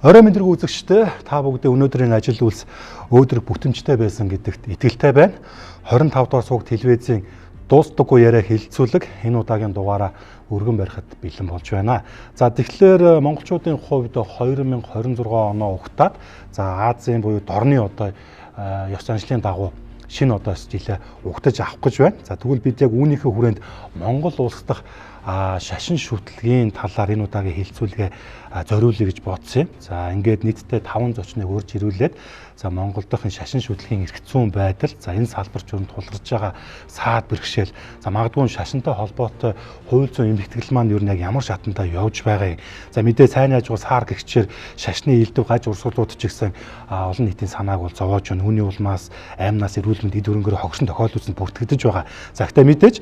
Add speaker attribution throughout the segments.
Speaker 1: Орой мэдрэг үзэгчдээ та бүгдээ өнөөдрийн ажил үйлс өөдрөг бүтэмжтэй байсан гэдэгт итгэлтэй байна. 25 дугаар суугт телевизийн дуустдаггүй яриа хэлэлцүүлэг энэ удаагийн дугаараа өргөн барихад бэлэн болж байна. За тэгэхээр монголчуудын хувьд 2026 оноо ухтаад Азийн буюу дорны одоо ёс заншлын дагуу шинэ одоо жилээ угтаж авах гэж байна. За тэгвэл бид яг үүнийхээ хүрээнд Монгол улс дахь шашин шүтлгийн талаар энэ удаагийн хэлэлцүүлгээ зориулъя гэж бодсон юм. За ингээд нийтдээ 5 зочныг урьж ирүүлээд за Монгол дахь шашин шүтлгийн эргэцүүн байдал, за энэ салбарч өрөнд тулгарч байгаа саад бэрхшээл, за магадгүй шашинтай холбоотой хууль зүйн эмхтгэл маань ер нь яг ямар шатантай явж байгаа юм. За мэдээ сайн ажгүй саар гэгчээр шашны илдэв гаж урсгалууд ч гэсэн олон нийтийн санааг бол зовоож байна. Үүний улмаас аймнаас эрүүл мэнд эд хөрөнгөөр хогшин тохиолдсон бүртгэгдэж байгаа. За гэхдээ мэдээж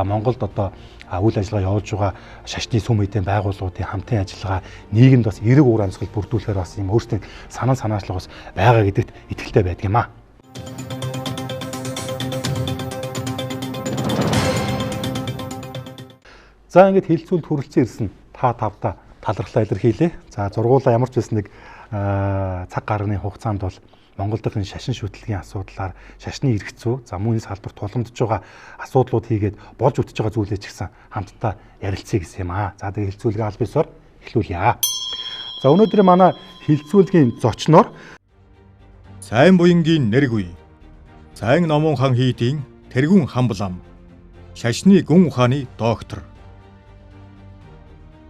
Speaker 1: Монголд одоо үйл ажиллагаа явуулж байгаа шашны сүм эдийн байгууллагуудын хамтын ажиллагаа нийгэмд бас эерэг уур амьсгал бүрдүүлэхээр бас юм өөрсдийн санаачлал бас байгаа гэдэгт итгэлтэй байдаг юм аа. За ингээд хэлэлцүүлд хүрэлцэн ирсэн та тавда талархлаа илэрхийлье. За зургуулаа ямар ч байсан нэг цаг гарганы хугацаанд бол Монгол дахь шашин шүтлгийн асуудлаар шашны эргэцүү, за мөн энэ салбарт тулгамдж байгаа асуудлууд хийгээд болж үтж байгаа зүйлээ ч гэсэн хамтдаа ярилцъя гэсэн юм аа. За тэгээ хэлэлцүүлгээ аль бисаар эхлүүлье. За өнөөдрийн манай хэлэлцүүлгийн зочноор
Speaker 2: сайн буянгийн нэргүй, сайн номон хан хийдийн тэргүүн хамблам, шашны гүн ухааны доктор,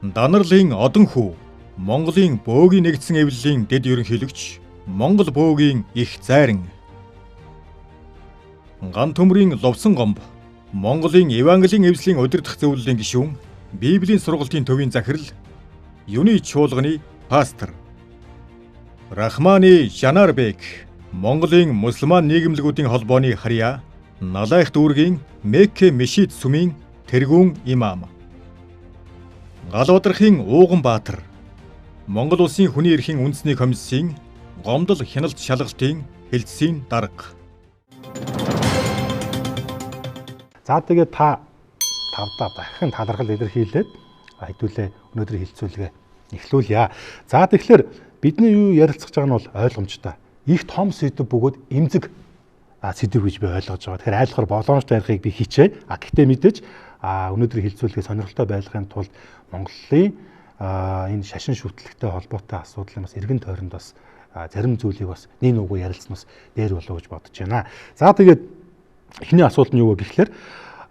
Speaker 2: Данарлын одон хүү, Монголын бөөгийн нэгдсэн эвлэлийн дэд ерөнхийлөгч, Монгол бөөгийн их зайран, Ган төмрийн ловсон гомб, Монголын Евангелийн эвслийн удирдах зөвлөлийн гишүүн, Библийн сургалтын төвийн захирал, юуны чуулганы пастор, Рахманы Жанарбек, Монголын мусульман нийгэмлэгүүдийн холбооны харьяа, Налайх дүүргийн Мекке Мешид сүмийн тэргүүн имам, Галбадархын Ууган Баатар, Монгол улсын хүний эрхийн үндэсний комиссийн гомдол хяналт шалгалтын хэлтсийн дарга.
Speaker 1: За тэгээд та тавдаа дахин талархал илэрхийлээд хэдүүлээ өнөөдрийн хэлэлцүүлгээ эхлүүлье. За тэгэхээр бидний юу ярилцах байгаа нь бол ойлгомжтой. Их том сэдв бөгөөд эмзэг сэдв гэж би ойлгож байгаа. Тэгэхээр айлхаар боломжтой ярихыг би хичээе. Гэхдээ мэдээж өнөөдрийн хэлэлцүүлгээ сонирхолтой байлгахын тулд Монголын энэ шашин шүтлэгтэй холбоотой асуудлын бас эргэн тойронд бас зарим зүйлийг бас нэг нүгөө ярилцсан бас дээр болов гэж бодож байна. За тэгээд эхний асуулт нь юу вэ гэхээр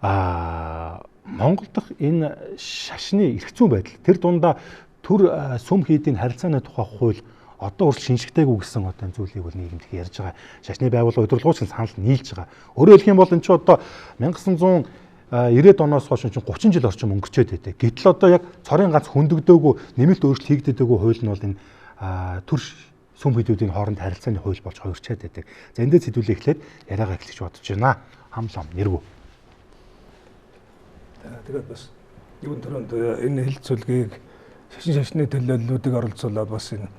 Speaker 1: Монгол дахь энэ шашны эргэцүүн байдал тэр дундаа төр сүм хийдийн харилцааны тухай хууль одоо хүртэл шинжигдээгүй гэсэн одоо зүйлийг бол нийгэмд ярьж байгаа. Шашны байгууллага удирдлагч санал нийлж байгаа. Өөрөөр хэлэх юм бол энэ ч одоо 1990-ад оноос хойш 30 жил орчим өнгөрчөөд байдаг. Гэтэл одоо яг цорын ганц хөндөгдөөгүй нэмэлт өөрчлөлт хийгдээгүй хууль нь бол энэ төр сүм хийдүүдийн хооронд харилцааны хууль болж хувирчаад байдаг. За эндээс хэдүүлээ эхлээд яриагаа эхлэж бодож байна. Хамлам нэргүү.
Speaker 3: Тэгээд бас юун төрөнд энэ хэлэлцүүлгийг шашны төлөөллүүдийг оролцуулаад бас энэ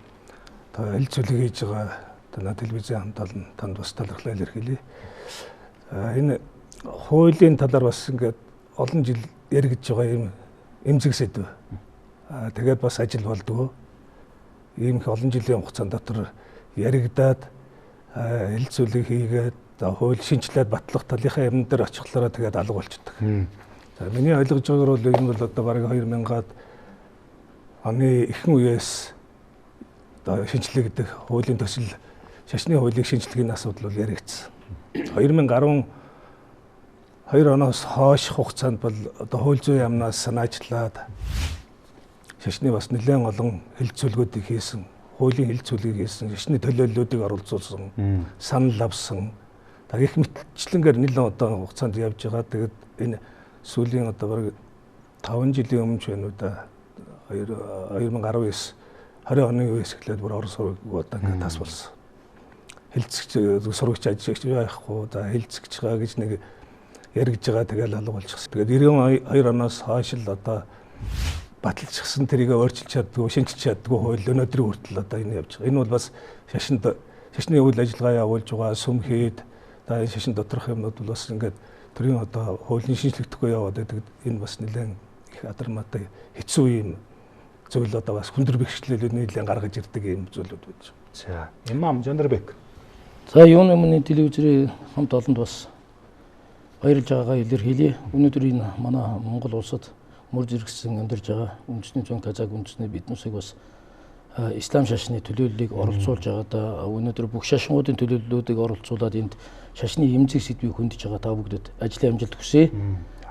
Speaker 3: хэлэлцүүлэг хийж байгаа телевизийн хамт олон танд бас талархлаа илэрхийлье. Энэ хуулийн талаар бас ингээд олон жил яригдж байгаа юм эмзэг сэдв. Тэгээд бас ажил болдгоо. Ийм их олон жилийн хугацаанд дотор яригдаад хэлэлцүүлэг хийгээд хууль шинжилээд батлах талынхаа юм дээр очихлаараа тэгээд алга болчихдог. За миний ойлгож байгаагаар бол энэ бол одоо бараг 2000-аад оны ихэнх үеэс одоо шинжилгэдэг хуулийн төсөл шашны хуулийг шинжилгээний асуудал бол яригдсан. 2012 оноос хойш хугацаанд бол одоо хууль зүйн яамнаас санаачлаад шашны бас нэлээд олон хэлэлцүүлгүүдийг хийсэн, хуулийн хэлэлцүүлгийг хийсэн, шашны төлөөллүүдийг оролцуулсан, санал авсан. Их мэтчлэнгээр нэлээд одоо хугацаанд явж байгаа. Тэгээд энэ сүүлийн одоо бараг 5 жилийн өмнө байна уу да 2019 20 оны үеэс эхлээд бүр орон сургууль одоо ингээд тас болсон. Хэлэлцэгч сурагч ажиллагч байхгүй за хэлэлцэгч байгаа гэж нэг яригж байгаа тэгэл алга болчихсон. Тэгээд 92 оноос хойш л одоо баталчихсан тэрийг өөрчилж чаддгүй, шинжилж чаддгүй хууль өнөөдрийн хүртэл одоо энэ явж байгаа. Энэ бол бас шашны үйл ажиллагаа явуулж байгаа сүм хэд энэ шашин доторх юмнууд бол бас ингээд төрийн одоо хуулийн шинжилгээгүй яваад байдаг. Энэ бас нэлээд их адармаатай хэцүү юм зүйл одоо бас хүндэр бэрхшээлүүд нийлэн гаргаж ирдэг юм зүйлүүд байж.
Speaker 1: За имам Жандарбек.
Speaker 4: За юуны өмнө телевизээр хамт олонд бас баярлж байгаагаа илэрхийлье. Өнөөдөр энэ манай Монгол улсад мөр зэрэгсэн амьдарч байгаа үндэсний зүүн Казак үндэсний биднүүсийг бас ислам шашны төлөөллийг оролцуулж байгаадаа өнөөдөр бүх шашингуудын төлөөллүүдийг оролцуулаад энд шашны эмзэг сэдвийг хөндөж байгаа та бүгдэд ажлын амжилт хүсье.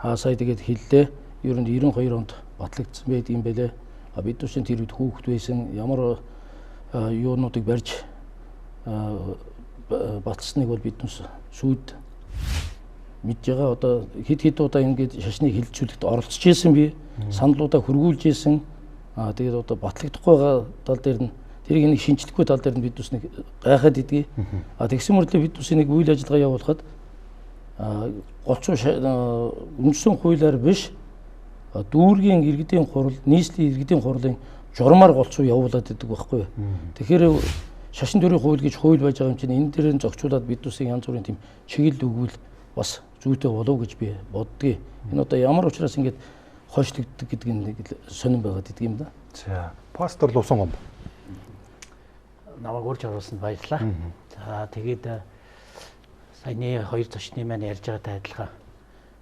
Speaker 4: Сая тэгээд хэллээ. Ер нь 92 онд батлагдсан байд юм бэлээ. Биднүүсийн тэр үед хүүхэд байсан ямар юунуудыг барьж баталсныг бол биднээс сүйд мэдж байгаа. Одоо хэд удаа ингэж шашны хилжүүлэлт оролцож исэн би саналуудаа хөргүүлж исэн. Тэгээд одоо батлагдахгүй байгаа тал дээр нь тэрийг нэг шинжлэхгүй тал дээр нь биднээс нэг гайхаад идэгий. Тэгсэн мөртлөө биднээс нэг үйл ажиллагаа явуулахад голцоо үндсэн хуулиар биш дүүргийн иргэдийн хурал, нийслэлийн иргэдийн хурлын журмаар голцоо явуулаад идэг байхгүй. Тэгэхээр шашин төрийн хууль гэж хууль байж байгаа юм чинь энэ дээр нь зохицуулаад биднээсээ янз бүрийн тийм чиглэл өгвөл бас зүйтэй болов гэж би боддгийг. Энэ одоо ямар учраас ингэж хойшлогддог гэдэг нь сонирн байгаад идэг юм да.
Speaker 1: За пастор Лувсан гомбо.
Speaker 5: Намайг урьж оруулсанд баярлалаа. За тэгээд саяны хоёр зочны маань ярьж байгаатай адилхан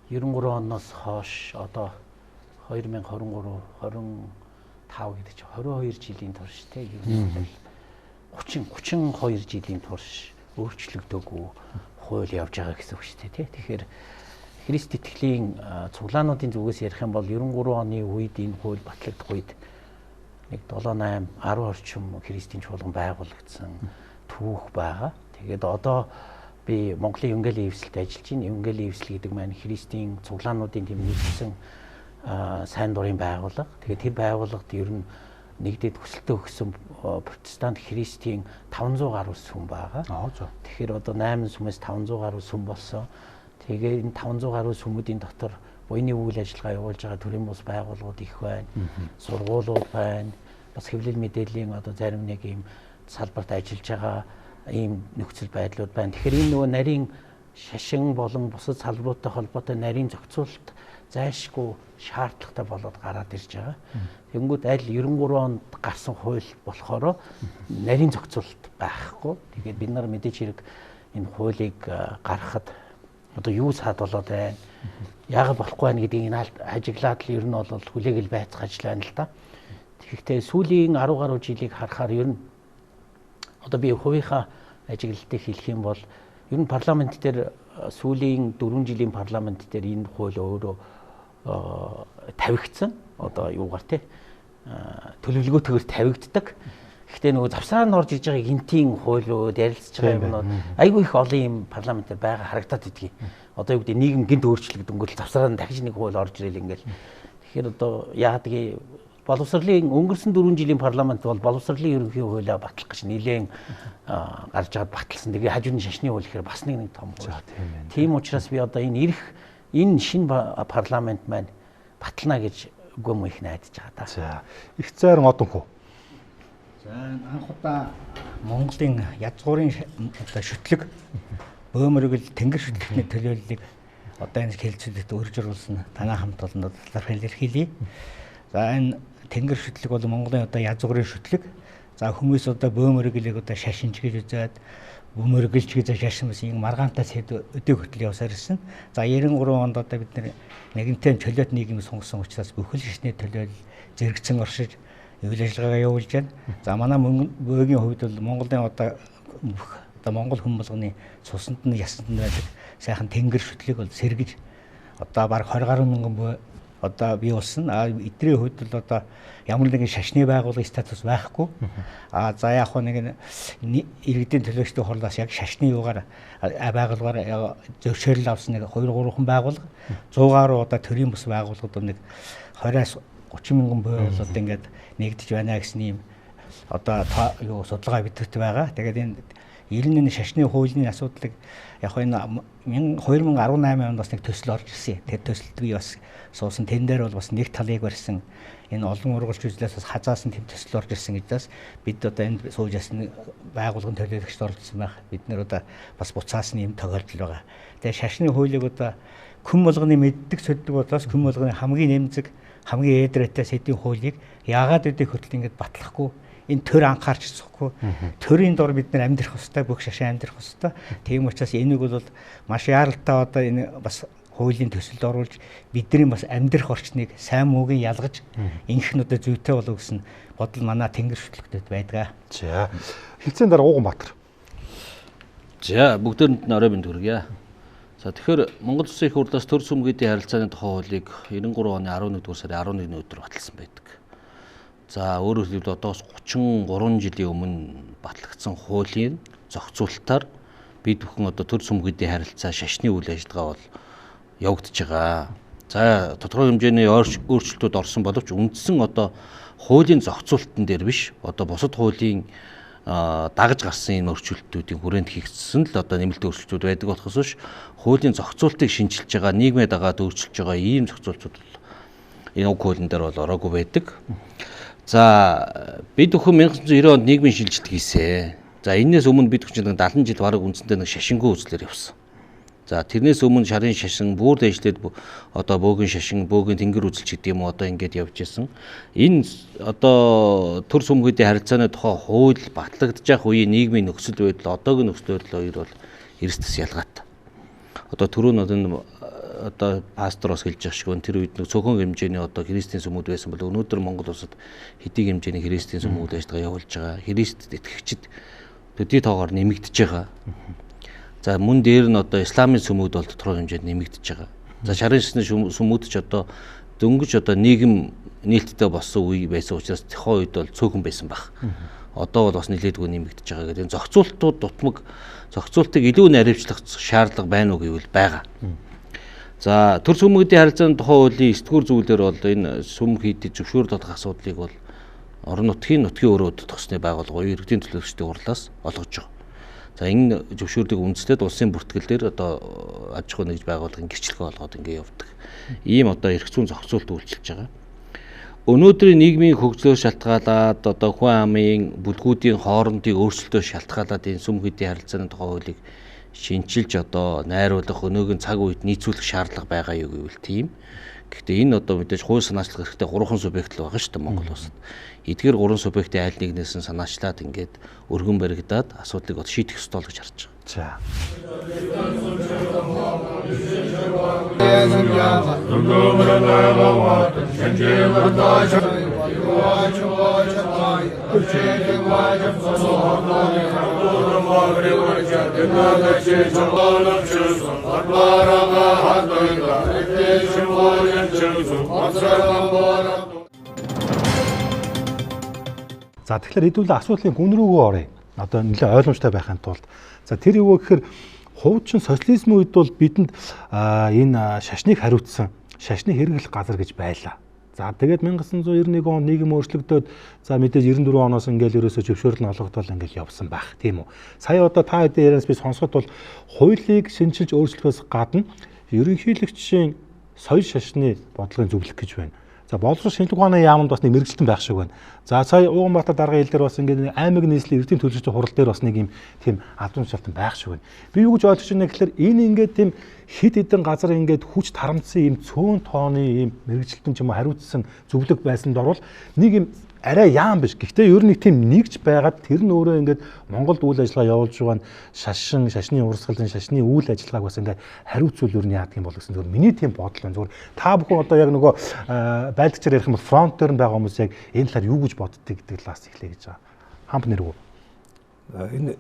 Speaker 5: 93 оноос хойш одоо 2023 25 гэдэг чинь 22 жилийн турш те 32 жилийн турш өөрчлөгдөөгүй хууль явж байгаа гэсэн үг шүү дээ тий. Тэгэхээр Христ итгэлийн цуглаануудын зүгээс ярих юм бол 93 оны үед энэ хууль батлагдах үед нэг 7 8 10 орчим христийн чуулган байгуулагдсан түүх байгаа. Тэгээд одоо би Монголын Евангелийн эвсэлд ажиллаж байна. Евангелийн эвсэл гэдэг маань христийн цуглаануудын тэм нэгдсэн сайн дурын байгууллага. Тэгээд тэр байгууллагад ер нь нэгдээд хүсэлтээ өгсөн протестант христийн 500 гаруй сүм байгаа. Тэгэхээр одоо 8 сүмээс 500 гаруй сүм болсон. Тэгээ энэ 500 гаруй сүмүүдийн дотор буйны үйл ажиллагаа явуулж байгаа төрийн бус байгууллагууд их байна. Сургуулиуд байна. Бас хэвлэл мэдээллийн одоо зарим нэг ийм салбарт ажиллаж байгаа ийм нөхцөл байдлууд байна. Тэгэхээр энэ нөгөө нарийн шашин болон бусад салбаруудтай холбоотой нарийн зохицуулалт зайлшгүй шаардлагатай болоод гараад ирж байгаа. Тэнгүүд аль 93 онд гарсан хууль болохоор нарийн зохицуулалт байхгүй. Тэгээд бид нар мэдээж хэрэг энэ хуулийг гаргахад одоо юу саад болоод байна. Яагаад болохгүй байна гэдгийг ажиглаад л ер нь бол хүлээгэл байцгааж л байна л да. Тэгэхдээ сүүлийн 10 гаруй жилийг харахаар ер нь одоо би хувийнхаа ажиглалтыг хэлэх юм бол ер нь парламент дээр сүүлийн 4 жилийн парламент дээр энэ хууль өөрөө тавигдсан. Одоо юугаар те төлөвлөгөөтэйгээр тавигддаг. Гэхдээ нөгөө завсраар нь орж иж байгаа гинтийн хуулиуд ярилцж байгаа юмнууд айгүй их олон юм парламентээр байгаа харагдаад идэгий. Одоо юу гэдэг нийгэм гинт өөрчлөгдөнгөөл завсраар нь дахиж нэг хууль орж ирэл ингээл. Тэгэхээр одоо яадгийг боловсролын өнгөрсөн 4 жилийн парламент бол боловсролын ерөнхий хуулиа батлах гэж нэлээд гарч байгаад баталсан. Тэгээ хажууны шашны хууль гэхээр бас нэг том хууль. Тийм учраас би одоо энэ шинэ парламент маань батлана гэж гүм их найдаж байгаа да.
Speaker 1: За их зайран одонхоо.
Speaker 6: За анх удаа Монголын язгуурын одоо шүтлэг бөөмөргөл тэнгэр шүтлэгний төлөөллийг одоо энэ хэлцүүлэлт өрж оруулсан танай хамт олон талаар илэрхийлье. За энэ тэнгэр шүтлэг бол Монголын одоо язгуурын шүтлэг. За хүмүүс одоо бөөмөргөлийг одоо шашинч гэж үзээд бөөмөргөлч гэж шашин байсан маргаантай сэд өдөө хөтөл явсаар ирсэн. За 93 онд одоо бид нэгэнтээ чөлөөт нийгэм сонгосон учраас бүхэл шашны төлөөлөл зэрэгцэн оршиж үйл ажиллагаагаа явуулж байна. За манай бөөгийн хувьд бол Монголын одоо Монгол хүн болгоны цуснд нь ясанд нь байдаг сайхан тэнгэр шүтлэг бол сэргэж одоо баг 20 гаруй мянган бөө одоо бий болсон. Эдний хувьд бол одоо ямар нэгэн шашны байгууллагын статус байхгүй. За яг нэг иргэдийн төлөөлөлтийн хурлаас яг шашны юугаар байгууллагаар зөвшөөрөл авсан нэг 2 3 хан байгууллага 100 гаруй одоо төрийн бус байгууллагууд нэг 20-аас 30 мянган бөө болоод ингээд нэгдэж байна гэсэн юм одоо юу судалгаа бидэвхтэй байгаа. Тэгээд энэ 90-ны шашны хуулийн асуудлыг яг энэ 2018 онд бас нэг төсөл орж ирсэн. Тэр төсөлд би бас суусан. Тэн дээр бол бас нэг талыг барьсан. Энэ олон ургалч үзлээс бас хазаасан тэм төсөл орж ирсэн гэдээс бид одоо энэ сууж ясны байгууллагын төлөөлөгчд оролцсон байх. Бид нэр одоо бас буцаасан юм тохиолдол байгаа. Тэгээд шашны хуулийг одоо күн болгоны мэддэг сольдог болоос күн болгоны хамгийн нэмзэг хамгийн ээдрэтэ сэдвийн хуулийг яагаад өдөө хүртэл ингэж батлахгүй энэ төр анхаарч сухгүй төрийн дор бид нар амьдрах хөстэй бүх шашин амьдрах хөстэй. Тийм учраас энийг бол маш яаралтай одоо энэ бас хуулийн төсөлд оруулж бидний бас амьдрах орчныг сайн муугийн ялгаж инхнүүдэ зүйтэй болов гэсэн бодол манай тэнгэр шүтлэгтэд байдаг.
Speaker 1: За хэлцээний дараа Ууганбаатар.
Speaker 7: За бүгдээрэнд нь орой минь хүргье. За тэгэхээр Монгол Улсын их хурлаас төр сүмгүүдийн харилцааны тухай хуулийг 93 оны 11-р сарын 11-ний өдөр баталсан байдаг. За өөрөөр хэлбэл одоос 33 жилийн өмнө батлагдсан хуулийн зохицуулалтаар бид бүхэн одоо төр сүмгүүдийн харилцаа шашны үйл ажиллагаа бол явагдаж байгаа. За тодорхой хэмжээний өөрчлөлтүүд орсон боловч үндсэн одоо хуулийн зохицуулалтын дээр биш одоо бусад хуулийн дагаж гарсан энэ өөрчлөлтүүдийн хүрээнд хийгдсэн л одоо нэмэлт өөрчлөлтүүд байдаг болохоос биш хуулийн зохицуултыг шинжилж байгаа нийгмээ дагаад өөрчилж байгаа ийм зохицуултууд бол энэ уг хуулийн дээр бол ороогүй байдаг. За бид бүхэн 1990 онд нийгмийн шилжилт хийсэн. За энэс өмнө бид бүхэн 70 жил бараг үндсэндээ нэг шашингүй үзлэр явсан. За тэрнээс өмнө шарын шашин бүр дэвшлээд одоо бөөгийн шашин, бөөгийн тэнгэр үзэлч гэдэг юм одоо ингэж явж исэн. Энэ одоо төр сүмгүүдийн харилцааны тухай хууль батлагдж явах үеийн нийгмийн нөхцөл байдал одоогийн нөхцөл байдал хоёр бол эрсдэс ялгаатай. Одоо түрүүн одоо пастороос хэлж байгаа шиг тэр үед нэг цөөхөн хэмжээний одоо христийн сүмүүд байсан бол өнөөдөр Монгол улсад хэдийн хэмжээний христийн сүмүүд ажиллагаа явуулж байгаа. Христэд итгэгчид төдий тоогоор нэмэгдэж байгаа. За мөн дээр нь одоо исламын сүмүүд бол тодорхой хэмжээнд нэмэгдэж байгаа. За шарын шашны сүмүүд ч одоо дөнгөж одоо нийгэм нээлттэй болсон үе байсан учраас тухайн үед бол цөөхөн байсан баг. Одоо бол бас нэлээдгүй нэмэгдэж байгаа гэдэг. Зохицуултууд дутмаг зохицуултыг илүү наривчлах шаардлага байна уу гэвэл байгаа. За төр сүмгүүдийн харилцааны тухай хуулийн 9-р зүйлээр бол энэ сүм хийдэг зөвшөөрөл олох асуудлыг бол орон нутгийн өрөөд тосны байгууллага иргэдийн төлөөлөгчдийн хурлаас олгож байгаа. За энэ зөвшөөрлийг үндэслээд улсын бүртгэл дээр одоо аж ахуй нэгж байгууллагын гэрчлэгээ олгоод ингэ явдаг. Ийм одоо эрх зүйн зохицуулт үйлчилж байгаа. Өнөөдрийн нийгмийн хөгжлөөс шалтгаалаад одоо хүн амын бүлгүүдийн хоорондын өөрчлөлтөөс шалтгаалаад энэ сүмгүүдийн харилцааны тухай хуулийг шинчилж одоо найруулах өнөөгийн цаг үед нийцүүлэх шаардлага байгаа юу гэвэл тийм. Гэхдээ энэ одоо мэдээж хууль санаачлах хэрэгтэй 3 субъект л байгаа шүү дээ Монгол улсад. Эдгээр 3 субъектийн аль нэгнээс нь санаачлаад ингээд өргөн баригдаад асуудлыг шийдэх ёстой л гэж харж байгаа.
Speaker 1: За тэгэхээр хэдүүлээ асуудлын гүн рүүгээ оръё. Одоо нэлээд ойлгомжтой байхын тулд. За тэр юу гэхээр хуучин социализмын үед бол бидэнд энэ шашныг хариуцсан шашны хэрэглэх газар гэж байлаа. За тэгээд 1991 онд нийгэм өөрчлөгдөөд за мэдээж 94 оноос ингээл ерөөсөө зөвшөөрөл нь олгогдол ингээл явсан байх тийм үү. Сая одоо та хэдийн ярианаас би сонсоход бол хуулийг шинжилж өөрчлөхөөс гадна ерөнхийлөгчийн соёл шашны бодлогын зөвлөх гэж байна. За боловсрол шинжилгээ ухааны яамд бас нэг мэрэгчлэн байх шиг байна. За сая Ууганбаатар даргын хил дээр бас ингээд аймаг нийслэлийн эрдэнэ төлөвлөгчийн хурал дээр бас нэг юм тийм албан тушаалтан байх шиг байна. Би юу гэж ойлгож байна гэхээр энэ ингээд тийм хид хідэн газар ингээд хүч тарамдсан юм цөөн тооны юм мэрэгчлэн ч юм уу хариуцсан зөвлөг байсанд орвол нэг юм арай яам биш. Гэхдээ ер нь нэг тийм нэгж байгаад тэр нь өөрөө ингээд Монголд үйл ажиллагаа явуулж байгаа нь шашны урсгалын шашны үйл ажиллагааг бас ингээд хариуцвал ер нь яадаг юм бол гэсэн зөв миний тийм бодол байна. Зүгээр та бүхэн одоо яг нөгөө байлдагчаар ярих юм бол фронт дээр нь байгаа хүмүүс яг энэ талаар юу гэж боддөг гэдэг талаас эхлэе гэж байгаа. Хамт нэр үү?
Speaker 3: Энэ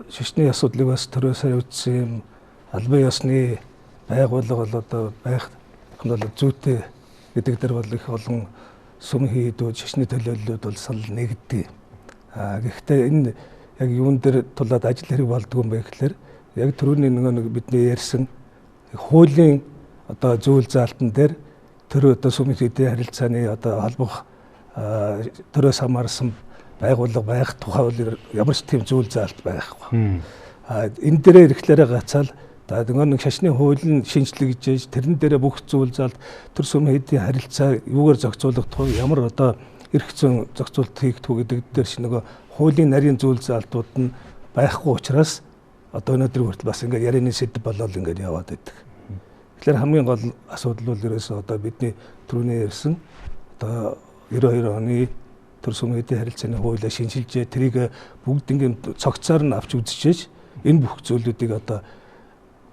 Speaker 3: шашны асуудлыг бас төрөөс хариуцсан юм албан ёсны байгууллага бол одоо байх юм бол зүйтэй гэдэг дээр бол их олон сүм хийдүүд шашны төлөөллүүд бол санал нэгддэг. Гэхдээ энэ яг юун дээр тулаад ажил хэрэг болдгоо юм бэ гэхээр яг түрүүний нэг бидний ярьсан хуулийн одоо зүйл заалтан дээр тэр одоо сүм хийдийн харилцааны одоо холбох төрөөс хамаарсан байгууллага байх тухай бол ямар ч тийм зүйл заалт байхгүй. Энэ дээрээ ирэхлээрээ гацаал нэг шашны хуулийн шинжлэгдэж тэрэн дээрээ бүх зүйл заалт төр сүм хийдийн харилцаа юугаар зохицуулах ямар одоо эрх зүйн зохицуулт хийгдэх гэдэг дээр чинь нөгөө хуулийн нарийн зүйл заалтууд нь байхгүй учраас одоо өнөөдөр хүртэл бас ингээд ярианы сэдв болоод ингээд яваад байдаг. Тэгэхээр хамгийн гол асуудал бол ерөөсөө одоо бидний түрүүний ярьсан одоо 92 оны төр сүмгийн харилцааны хуулиа шинжилжээ тэрийг бүгд ингээд цогцоор нь авч үзчихээж энэ бүх зүйлүүдийг одоо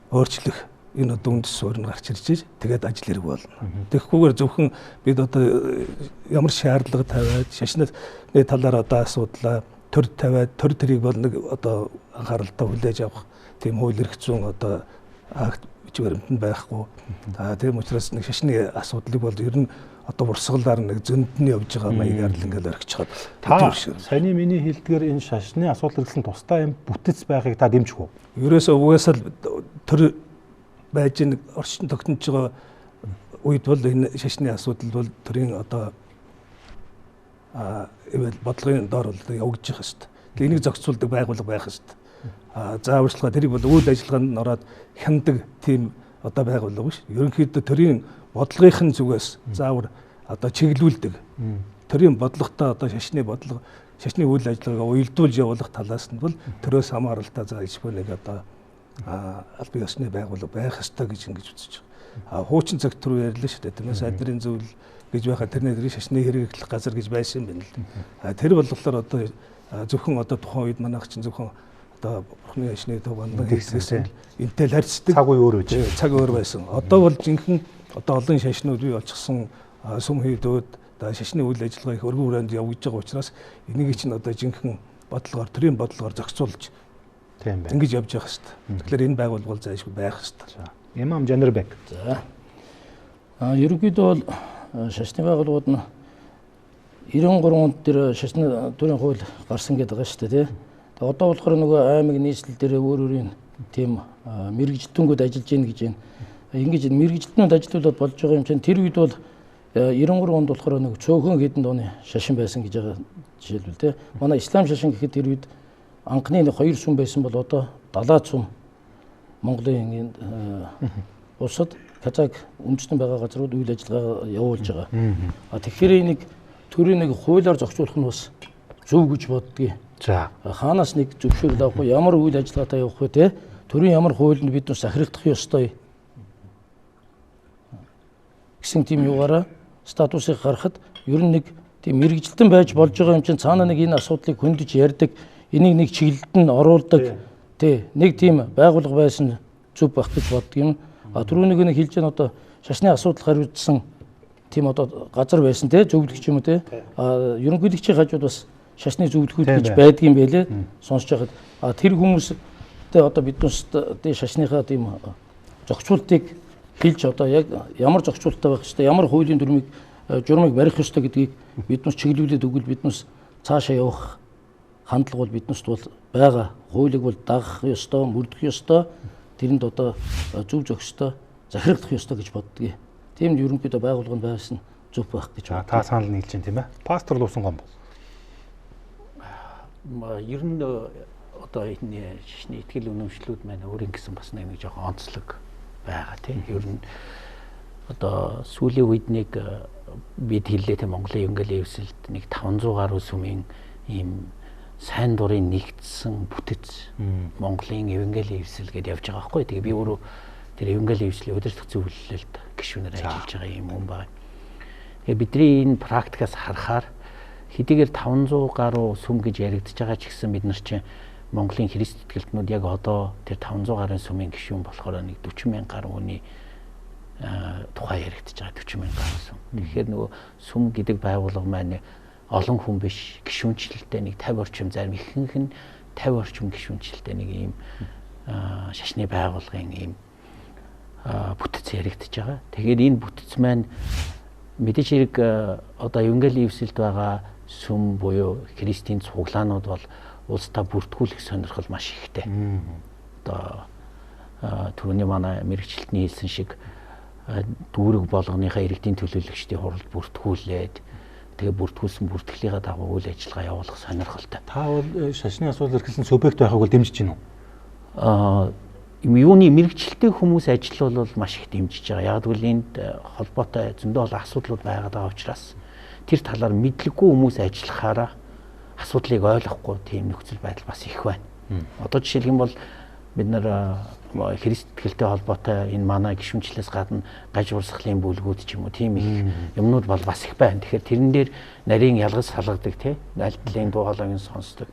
Speaker 3: өөрчлөх энэ одоо үндэс суурь нь гарч ирж тэгээд ажил хэрэг болно. Тэгэхгүйгээр зөвхөн бид одоо ямар шаардлага тавиад шашны талаар одоо асуудлаа төр тавиад төр тэрийг бол нэг одоо анхааралтай хүлээж авах тийм хууль эрх зүйн одоо акт бичвэрэнд байхгүй. Тийм учраас нэг шашны асуудлыг бол ер нь одоо урсгалаар нэг зөндний явж байгаа маягаар л ингээд орхиж чад.
Speaker 1: Та саяны миний хэлдгээр энэ шашны асуудал гэсэн тусдаа юм бүтэц байхыг та дэмжих үү?
Speaker 3: Ерөөсөө угаасаа төр байж нэг орчин тогтнож байгаа үед бол энэ шашны асуудал бол төрийн одоо эвэл бодлогын доор бол явагдаж байгаа шүү дээ. Энийг зохицуулдаг байгууллага байх шүү дээ. Зааварчилгаа тэрийг бол үйл ажиллагаанд ороод хяндаг тийм одоо байгууллага биш. Ерөнхийдөө төрийн бодлогын зүгээс заавар одоо чиглүүлдэг. Төрийн бодлоготой одоо шашны бодлого шашны үйл ажиллагаагаа уялдуулж явуулах талаас нь бол төрөөс хамааралтай за ижгүй нэг одоо албан ёсны байгууллага байх ёстой гэж ингэж үзэж байгаа. Хуучин цагт түрүү ярьлаа шүү дээ. Тэрнээс айдрын зөвлөл гэж байхад тэрний шашны хэрэглэх газар гэж байсан юм байна л. Тэр болохоор одоо зөвхөн одоо тухайн үед манайх чинь зөвхөн одоо бурхны шашны төвөнд хийсэн энтэй л харьцдаг.
Speaker 1: Цаг үе өөр үгүй.
Speaker 3: Цаг өөр байсан. Одоо бол жинхэнэ одоо олон шашнууд бий болчихсон сүм хийдүүд одоо шашны үйл ажиллагаа их өргөн хүрээнд явж байгаа учраас энийг чинь одоо жинхэнэ бодлогоор төрийн бодлогоор зохицуулж
Speaker 1: тийм байна.
Speaker 3: Ингэж явж байгаа шүү дээ. Тэгэхээр энэ байгууллага бол заашгүй байх шүү дээ.
Speaker 1: Имам Жанарбек.
Speaker 4: За. Ерөнхийдөө бол шашны байгууллагууд нь 93 онд тэр шашны төрийн хууль гарсан гэдэг байгаа шүү дээ, тий. Тэгээ одоо болохоор нөгөө аймаг нийслэл дээр өөр өөрийн тийм мэрэгжлтүнгүүд ажиллаж гин гэж байна. Ингэж мэрэгжлтнүүд ажиллуулаад болж байгаа юм чинь тэр үед бол 93 онд болохоор нэг цөөхөн хэдэн дууны шашин байсан гэж байгаа жишээлбэл, тий. Манай ислам шашин гэхэд тэр үед анхны нэг 2 сүм байсан бол одоо 70 сүм Монголын улсад казак үндэстэн байгаа газрууд үйл ажиллагаа явуулж байгаа. Тэгэхээр энийг төрийн нэг хуулиар зохицуулах нь бас зөв гэж боддгийг.
Speaker 1: За.
Speaker 4: Хаанаас нэг зөвшөөрөл авах вэ? Ямар үйл ажиллагаатай явах вэ, те? Төрийн ямар хуулинд биднээс захирагдах ёстой гэсэн тийм юугаараа статусыг гаргахад ер нь нэг тийм мэрэгжилтэн байж болж байгаа юм чинь цаана нэг энэ асуудлыг хөндөж ярьдаг, энийг нэг чиглэлд нь оруулдаг, тий, нэг тийм байгууллага байсан зөв байх гэж боддог юм. Түрүүнийг нэг хэлж байгаа одоо шашны асуудал хариуцсан тийм одоо газар байсан, тий, зөвлөгч юм уу, тий. Ерөнхийлөгчийн хажууд бас шашны зөвлөхүүд гэж байдаг юм байлээ. Сонсож байхад тэр хүмүүстэй одоо биднээс шашныхаа тийм зохицуултыг хэлж одоо яг ямар зохицуулттай байх ёстой, ямар хуулийн журмыг барих ёстой гэдгийг биднээс чиглүүлээд өгвөл биднээс цаашаа явах хандлага бол биднээс бол байгаа. Хуулийг бол дагах ёстой, мөрдөх ёстой, тэрэнд одоо зөв зохистой, захирагдах ёстой гэж боддгийг. Тийм ерөнхийдөө байгууллагын байсан зөв байх гэж байна.
Speaker 1: Та санал нийлж байна тийм ээ. Пастор Луусан гомбо.
Speaker 5: Ер нь одоо энэ шашны итгэл үнэмшлүүд маань өөрийн гэсэн бас нэг жоохон онцлог байгаа тийм. Ер нь одоо сүүлийн үед нэг бид хэллээ тийм Монголын евангелийн эвсэлд нэг 500 гаруй сүмийн ийм сайн дурын нэгдсэн бүтэц Монголын евангелийн эвсэл гэдээ явж байгаа байхгүй. Тэгээ би өөрөө тэр евангелийн эвслийн удирдах зөвлөлөлд гишүүнээр ажиллаж байгаа юм хүн байна. Тэгээ бидний энэ практикаас харахаар хэдийгээр 500 гаруй сүм гэж яригдж байгаа ч гэсэн бид нар чинь Монголын Христ итгэлтнүүд яг одоо тэр 500 гаруй сүмийн гишүүн болохоор нэг 40,000 гаруй хүний тухай яригдж байгаа 40,000 гаруй сүм. Тэгэхээр нөгөө сүм гэдэг байгууллага маань олон хүн биш, гишүүнчлэлтэй нэг 50 орчим, зарим ихэнх нь 50 орчим гишүүнчлэлтэй нэг ийм шашны байгууллагын ийм бүтэц яригдж байгаа. Тэгэхээр энэ бүтэц маань мэдээж хэрэг одоо евангелийн эвсэлд байгаа сүм буюу христийн цуглаанууд бол улсдаа бүртгүүлэх сонирхол маш ихтэй. Одоо түрүүний манай мэрэгчлэлтний хэлсэн шиг дүүрэг болгоныхаа иргэдийн төлөөлөгчдийн хуралд бүртгүүлээд тэгээ бүртгүүлсэн бүртгэлийнхаа дагуу үйл ажиллагаа явуулах сонирхолтой.
Speaker 1: Та бол шашны асуудал эрхэлсэн субъект байхыг бол дэмжиж байна уу?
Speaker 5: Юуны мэрэгчлэлтэй хүмүүс ажиллавал маш их дэмжиж байгаа. Яг гэвэл энд холбоотой зөндөө олон асуудлууд байгаад байгаа учраас тэр талаар мэдлэггүй хүмүүс ажиллахаараа асуудлыг ойлгохгүй тийм нөхцөл байдал бас их байна. Одоо жишээлх юм бол бид нар Христ итгэлтэй холбоотой энэ манай гишүүнчлээс гадна гаж урсгалын бүлгүүд ч юм уу тийм их юмнууд бол бас их байна. Тэгэхээр тэрэн дээр нарийн ялгаж салгадаг тий аль талын дуу хоолойг сонсдог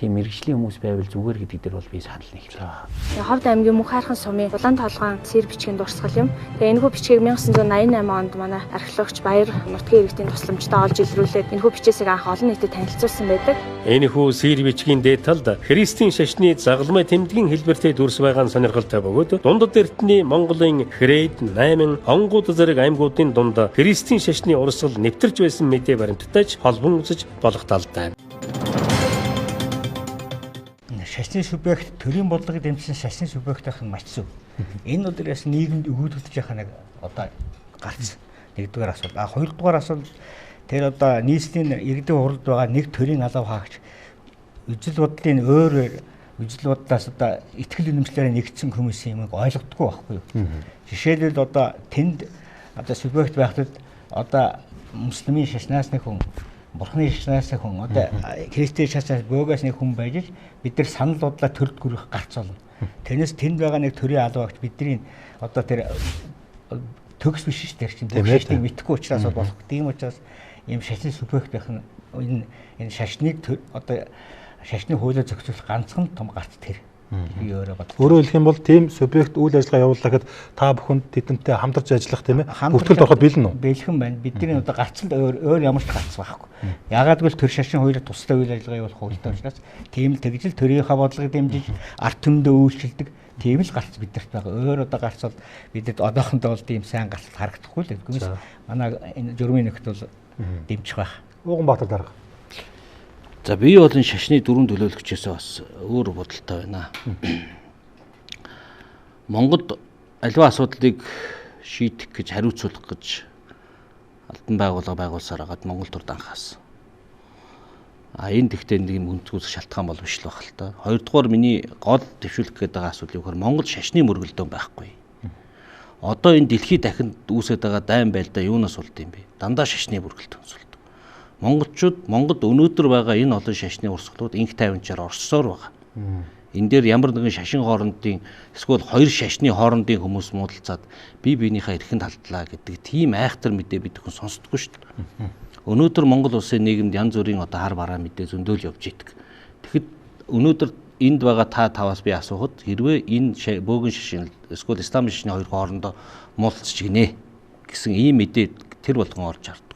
Speaker 5: тийм мэрэгжлийн хүмүүс байвал зүгээр гэдэг дээр бол би санал нэгж байгаа.
Speaker 8: Ховд аймгийн Мөнх хайрхан сумын Улаан толгойн сэр бичгийн дурсгал юм. Тэгээ энэхүү бичгийг 1988 онд манай археологч Баяр нутгийн иргэдийн тусламжтай олж илрүүлээд энэхүү бичээсийг анх олон нийтэд танилцуулсан байдаг.
Speaker 9: Энэхүү сэр бичгийн дээд талд Христийн шашны загалмай тэмдгийн хэлбэртэй дүрс байгаа нь сонирхолтой бөгөөд дундад эртний Монголын Хрээд 8 онгууд зэрэг аймагуудын дунд Христийн шашны урсгал нэвтэрч байсан мэдээ баримттай ч холбон үзэж болох талтай.
Speaker 6: Шашны субъект төрийн бодлогыг дэмжсэн шашны субъект байх нь маш зөв. Энэ өдрөөс нийгэмд өгүүлэгдэж байгаа нэг одоо гарц нэгдүгээр асуудал. Хоёрдугаар асуудал тэр одоо нийслэлийн иргэдийн хуралд байгаа нэг төрийн алав хаагч үжил бодлын өөр үжил бодлоос одоо итгэл үнэмшлээр нэгдсэн хүмүүсийн юмыг ойлгодоггүй байхгүй юу? Жишээлбэл одоо тэнд одоо субъект байхад одоо мусламын шашнаас нэг хүн Бурхны шашнаас хүн одоо Христийн шашнаас бөөгөөс нэг хүн байж бид нар санал бодлоо төрд гүрэх гарц болно. Тэрнээс тэнд байгаа нэг төрийн албаагч бидний одоо тэр төгс биш шүү дээ чинь шашныг мэдхгүй учраас болох. Тийм учраас ийм шашны субъект байх нь энэ шашныг одоо шашны хуулиар зохицуулах ганцхан том гарц тэр. Би өөрөө бодлоо.
Speaker 1: Өөрөөр хэлэх юм бол тийм субъект үйл ажиллагаа явуулахад та бүхэнд тэдэнтэй хамтарч ажиллах тийм ээ. Бүртгэлд ороход бэлэн үү?
Speaker 6: Бэлхэн байна. Бидний одоо гарцанд өөр ямар ч гарц байхгүй. Ягаад гэвэл төр шашин хуулиар тусдаа үйл ажиллагаа явуулах хуультай учраас тийм л тэгжил төрийнхаа бодлогыг дэмжиж ард түмэндээ үйлчилдэг тийм л гарц бидэрт байгаа. Өөр одоо гарц бол бидэд одоохондоо бол тийм сайн гарц харагдахгүй л гэвч манай энэ журмын нөхд бол дэмжих байх.
Speaker 1: Уганбаатар дарга.
Speaker 7: За би бол энэ шашны дөрвөн төлөөлөгчөөс бас өөр бодолтой байна. Монгод аливаа асуудлыг шийдэх гэж хариуцуулах гэж албан байгууллага байгуулсаар хагаад Монгол турд анхаасан. Энэ тэгтээ нэг юм өнцгөөс шалтгаан бол биш л байх л та. Хоёрдугаар миний гол төвшүүлэх гээд байгаа асуудал юу гэхээр Монгол шашны мөргөлдөөн байхгүй. Одоо энэ дэлхийд дахинд үүсэж байгаа дайн байлдаа юунаас болд юм бэ? Дандаа шашны мөргөлдөөнс болд. Монголчууд Монгод өнөөдөр байгаа энэ олон шашны урсгалууд инх тайванчаар орсоор байгаа. Энэ дээр ямар нэгэн шашин хоорондын эсвэл хоёр шашны хоорондын хүмүүс муудалцаад бие биенийхээ эрхэнд халдлаа гэдэг тийм айхтар мэдээ бид хүн сонсдоггүй шүү дээ. Өнөөдөр Монгол улсын нийгэмд янз бүрийн одоо хар бараа мэдээ зөндөөл явж идэг. Тэгэхэд өнөөдөр энд байгаа та таваас би асуухад хэрвээ энэ бөөгөн шашин эсвэл исламын шашны хоёр хоорондоо муудалцж гинэ гэсэн ийм мэдээ тэр болгон орж хардаг.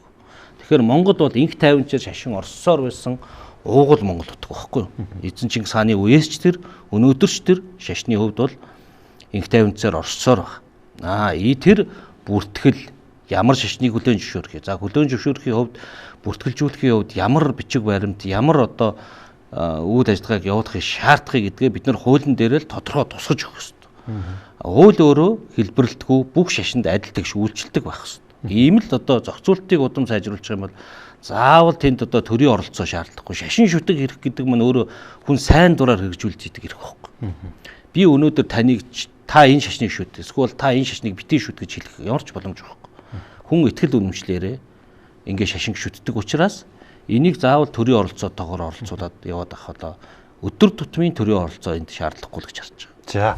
Speaker 7: Тэгэхээр Монгол бол инх тайванчаар шашин орссоор байсан уугуул Монгол утга байхгүй юу? Эзэн Чингис хааны үеэс ч тэр өнөөдөр ч тэр шашны хувьд бол инх тайванчаар орссоор байна. Тэр бүртгэл ямар шашныг хүлээн зөвшөөрөх. За хүлээн зөвшөөрөхийн хувьд бүртгэлжүүлэхийн хувьд ямар бичиг баримт, ямар одоо үйл ажиллагааг явуулахыг шаардахыг гэдгээ бид нар хуулийн дээр л тодорхой тусгаж өгөх ёстой. Хууль өөрөө хэлбэрлэлтгүй бүх шашинд адил тэгш үйлчилдэг байх ёстой. Ийм л одоо зохицуултыг удам сайжруулах юм бол заавал тэнд одоо төрийн оролцоо шаардлагагүй. Шашин шүтэг хэрэг гэдэг нь өөрөө хүн сайн дураар хэрэгжүүлж идэг хэрэг байхгүй. Би өнөөдөр таныг та энэ шашныг шүт, эсвэл та энэ шашныг битгий шүт гэж хэлэх ямар ч боломж байхгүй. Хүн итгэл үнэмшлээрээ ингээ шашин шүтдэг учраас энийг заавал төрийн оролцоотойгоор оролцуулаад яваад авах өдөр тутмын төрийн оролцоо энд шаардлагагүй л гэж харж байгаа.
Speaker 10: За.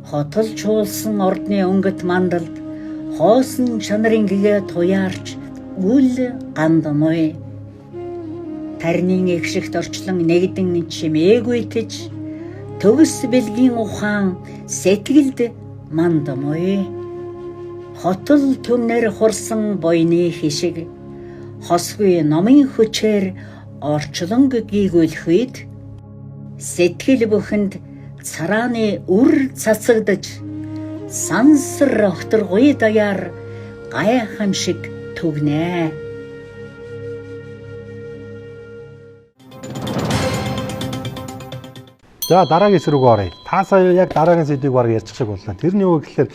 Speaker 10: Хотол чуулсан ордны өнгөт мандалд хоосон чанарын гэгээ туяарч үл гандамой тарнын эгшигт орчлон нэгдэн чимээгүй тэж төгс бэлгийн ухаан сэтгэлд мандамой хотол төмнөр хурсан бойны хишиг хосгүй номын хүчээр орчлон гийгүүлэх үед сэтгэл бүхэнд царааны үр цацагдаж сансар огторгой даяар гайхамшиг түгнэ.
Speaker 1: За дараагийн эсрэг рүү оръё. Та сая яг дараагийн сэдвийг баг ярьчих шиг боллоо. Тэрний юу гэхээр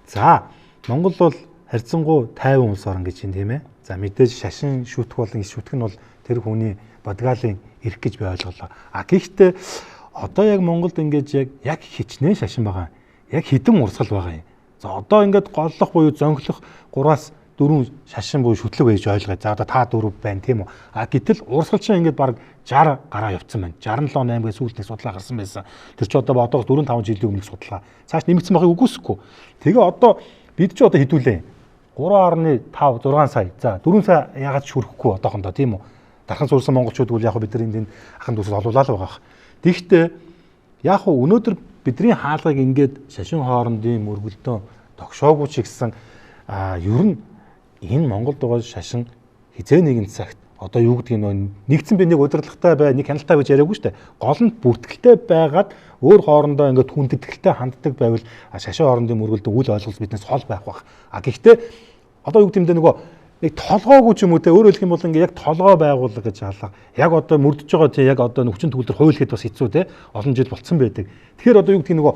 Speaker 1: за Монгол бол харьцангуй тайван улс орн гэж юм тийм ээ. За мэдээж шашин шүтэх болон шүтэх нь бол тэр хүний бодгаалын эрх гэж би ойлголоо. Гэхдээ одоо яг Монголд ингэж яг хичнээн шашин байгаа. Яг хідэн урсгал байгаа юм. За одоо ингээд голлох буюу зөнхлөх 3-аас 4 шашин буюу шүтлэг байж ойлгоо. За одоо та 4 байна тийм үү. А гэтэл урсгалчин ингээд баг 60 гараа явцсан байна. 67 8 гэж сүүлд нэг судалгаа гарсан байсан. Тэр чи одоо одоос 4 5 жилийн өмнөх судалгаа. Цааш нэмэгдсэн байхыг үгүйсэхгүй. Тэгээ одоо бид чи одоо хэдүүлээ 3.5 6 сая. За 4 сая яагаад ч хүрэхгүй одоохондоо тийм үү. Дархан сурсан монголчууд бол яг бид нар энд ахын дүүсэл олуулаа л байгаа. Тэгэхдээ яг өнөөдөр бидний хаалгыг ингээд шашин хоорондын мөргөлдөөн тогшоогүй ч гэсэн ер нь энэ Монголд байгаа шашин хизээ нэгэн цагт одоо юу гэдгийг нэгдсэн би нэг удирдлагатай бай, нэг хяналттай гэж яриаггүй шүү дээ. Гол нь бүртгэлтэй байгаад өөр хоорондоо ингээд хүндэтгэлтэй ханддаг байвал шашин хоорондын мөргөлдөөн үл ойлголт биднээс хол байх бах. Гэхдээ одоо юу гэдэг юм бэ нөгөө нэг толгоогүй ч юм уу те өөрөөр хэлэх юм бол ингээд яг толгоо байгуулга гэж хаалга. Яг одоо мөрдөж байгаа тийм яг одоо хүчин төгөлдөр хуйлахад бас хэцүү те олон жил болцсон байдаг. Тэгэхээр одоо юу гэдгийг нөгөө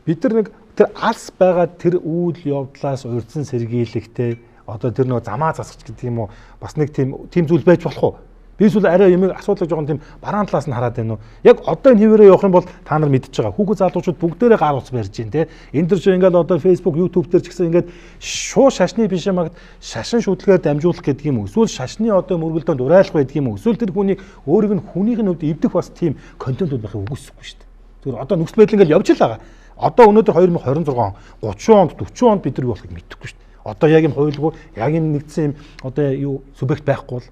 Speaker 1: бид нар нэг тэр алс байгаа тэр үйл явдлаас урьдсан сэргийлэхтэй одоо тэр нөгөө замаа засах гэдэг юм уу бас нэг тийм зүйл байж болох уу? Би эсвэл арай юм асуудал жоохон тийм бараан талаас нь хараад байна уу? Яг одоо энэ хിവэрээ явах юм бол та нар мэдчихэж байгаа. Хүүхэд залуучууд бүгдээрээ гар утас барьж байна те. Энд дэр чинь ингээл одоо Facebook, YouTube дээр ч гэсэн ингээд шуу шашны бишэмагт шашин шүтлгээр дамжуулах гэдэг юм уу? Эсвэл шашны одоо мөргөлдөөнд урайлах байдаг юм уу? Эсвэл тэр хүний өөрийг нь хүнийх нь хувьд эвдэх бас тийм контентууд байхыг үгүйсэхгүй шүү дээ. Тэр одоо нөхцөл байдал ингээл явж л байгаа. Одоо өнөөдөр 2026 он 30 онд 40 онд бид нар юу болохыг мэдэхгүй шүү дээ. Одоо яг юм хуйлгүй, яг юм нэгдсэн юм одоо юу субъект байхгүй бол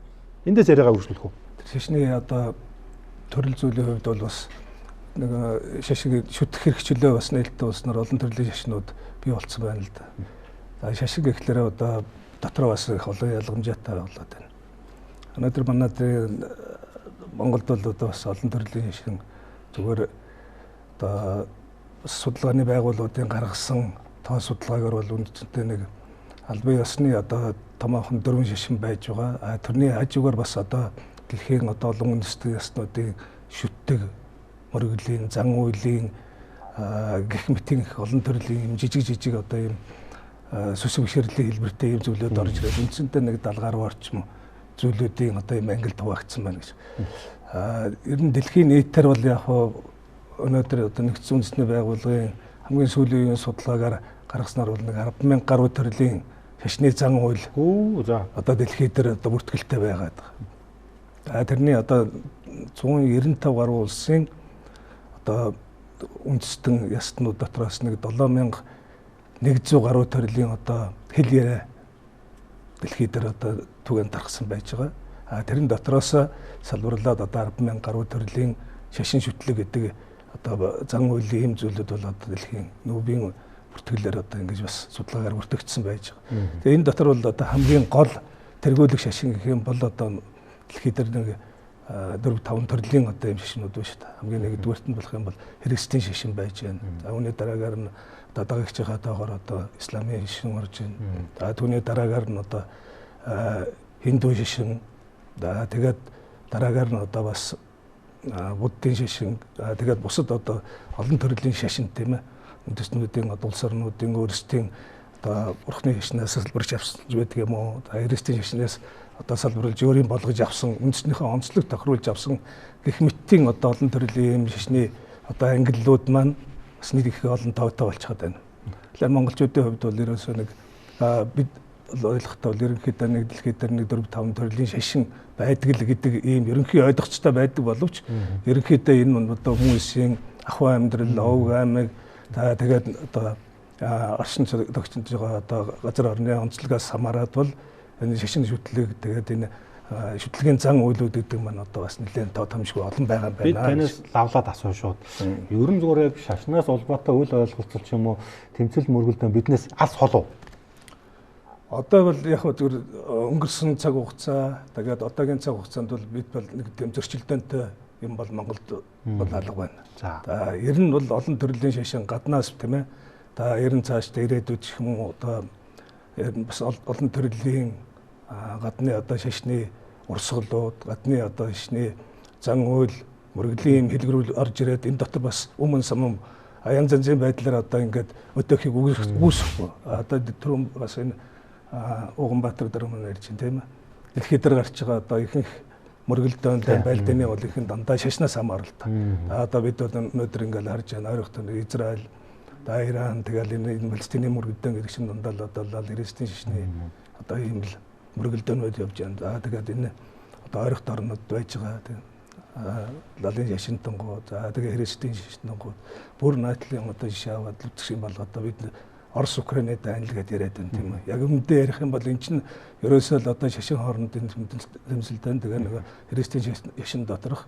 Speaker 1: эндээс яриагаа үргэлжлүүлэх үү?
Speaker 3: Шашны одоо төрөл зүйлийн хувьд бол бас нэг шашиг шүтэх хэрэгчлөө бас нээлттэй болсноор олон төрлийн шашнууд бий болцсон байна л да. За шашиг гэхлээр одоо дотроо бас их олон ялгамжаатай болоод байна. Өнөөдөр манайд Монголд бол одоо бас олон төрлийн шашин зүгээр одоо судалгааны байгууллагуудын гаргасан тоо судалгаагаар бол үндсэндээ нэг албан ёсны одоо томоохон 4 шашин байж байгаа. Тэрний хажуугаар бас одоо дэлхийн одоо олон үндэстэн яснуудын шүтдэг мөргөлийн, зан үйлийн гэх мэтийн олон төрлийн жижиг одоо юм сүсэг бишрэлийн хэлбэртэй юм зүйлүүд орж ирээд үндсэндээ нэг 70 гаруй орчим зүйлүүдийн одоо юм ангил хуваагдсан байна гэж. Ер нь дэлхийн нийтээр бол яг өнөөдөр одоо нэгдсэн үндэсний байгууллагын хамгийн сүүлийн судалгаагаар гаргаснаар бол нэг 10,000 гаруй төрлийн шашны зан үйл одоо дэлхийд дээр одоо бүртгэлтэй байгаад байгаа. Тэрний одоо 195 гаруй улсын одоо үндэстэн ястнууд дотроос нэг 7,100 гаруй төрлийн одоо хэл яриа дэлхийд дээр одоо түгээн тархсан байж байгаа. Тэрэн дотроос салбарлаад одоо 10,000 гаруй төрлийн шашин шүтлэг гэдэг одоо зан үйлийн юм зүйлүүд бол одоо дэлхийн нүүбийн бүртгэлээр одоо ингэж бас судалгаагаар бүртгэгдсэн байж байгаа. Тэгээ энэ дотор бол одоо хамгийн гол тэргүүлэх шашин гэх юм бол одоо дэлхийд дээр нэг 4-5 төрлийн одоо юм шашнууд байна шүү дээ. Хамгийн нэгдүгээрт нь болох юм бол христийн шашин байж байна. За үүний дараагаар нь одоо дагагчийнхаа тоогоор одоо исламын шашин орж байна. За түүний дараагаар нь одоо хинду шашин. За тэгээд дараагаар нь одоо бас буддын шашин. Тэгээд бусад одоо олон төрлийн шашин тийм ээ. Үндэстнүүдийн улс орнуудын өөрсдийн одоо бурхны шашнаас салбарч авсан байдаг юм уу? Христийн шашнаас одоо салбарлаж өөрийн болгож авсан үндэснийхээ онцлог тохируулж авсан гэх мэтийн одоо олон төрлийн юм шашны одоо ангиллууд маань бас нэг их олон тоотой болчиход байна. Тэгэхээр монголчуудын хувьд бол ерөөсөө нэг бид ойлгохтой бол ерөнхийдөө нэг дэлхийд дээр нэг 4-5 төрлийн шашин байдаг л гэдэг ийм ерөнхий ойлгоцтой байдаг боловч ерөнхийдөө энэ одоо хүмүүсийн ахуй амьдрал, овг аймаг тэгээд одоо орчин тогтцож байгаа одоо газар орны онцлогоос хамаарат бол энэ шашин шүтлэг тэгээд энэ шүтлэгийн зан үйлүүд гэдэг маань одоо бас нэлээд тоотомшгүй олон байгаа юм байна.
Speaker 1: Би танаас лавлаад асуу шууд. Ерөн зүгээр яг шашнаас улбаатай үл ойлголцол ч юм уу тэмцэл мөргөлдөө биднээс алс холов.
Speaker 3: Одоо бол яг зүгээр өнгөрсөн цаг хугацаа тэгээд одоогийн цаг хугацаанд бол бид бол нэг тийм зөрчилдөөнтэй юм бол Монголд бол алга байна. За ер нь бол олон төрлийн шашин гаднаас тийм ээ. За ер нь цаашдаа ирээдүйд ч юм уу одоо бас олон төрлийн гадны одоо шашны урсгалууд, гадны одоо шашны зан үйл, мөргөлийн хэлгэрүүл орж ирээд энэ дотор бас өмнө самм янз янзын байдлаар одоо ингээд өдөөхийг үүсэхгүй. Одоо түрүүн бас энэ Уганбаатар дээр өмнө ярьж байна тийм ээ. Дэлхийд дээр гарч байгаа одоо ихэнх мөргөлдөөн байлдааны бол их дандаа шашнаас хамааралтай. Одоо бид өнөөдөр ингээл харж байна. Ойрхон Израиль, Иран тэгэл энэ Палестины мөргөлдөөн гэдэг чинь дандаа одоо христийн шашны одоо ийм л мөргөлдөөнүүд явж байна. За тэгээд энэ одоо ойрхт орнод байж байгаа тийм лалын шашинтангууд, за тэгээд христийн шашинтангууд бүр найтлын одоо жишээ аваад үзэх юм бол одоо бид Орос Украинад англи гэдээ яриад байна тийм үү. Яг өмнөдөө ярих юм бол эн чинь ерөөсөө л одоо шашин хоорондын тэмцэлтэй тэгээ нэг христийн шашин доторх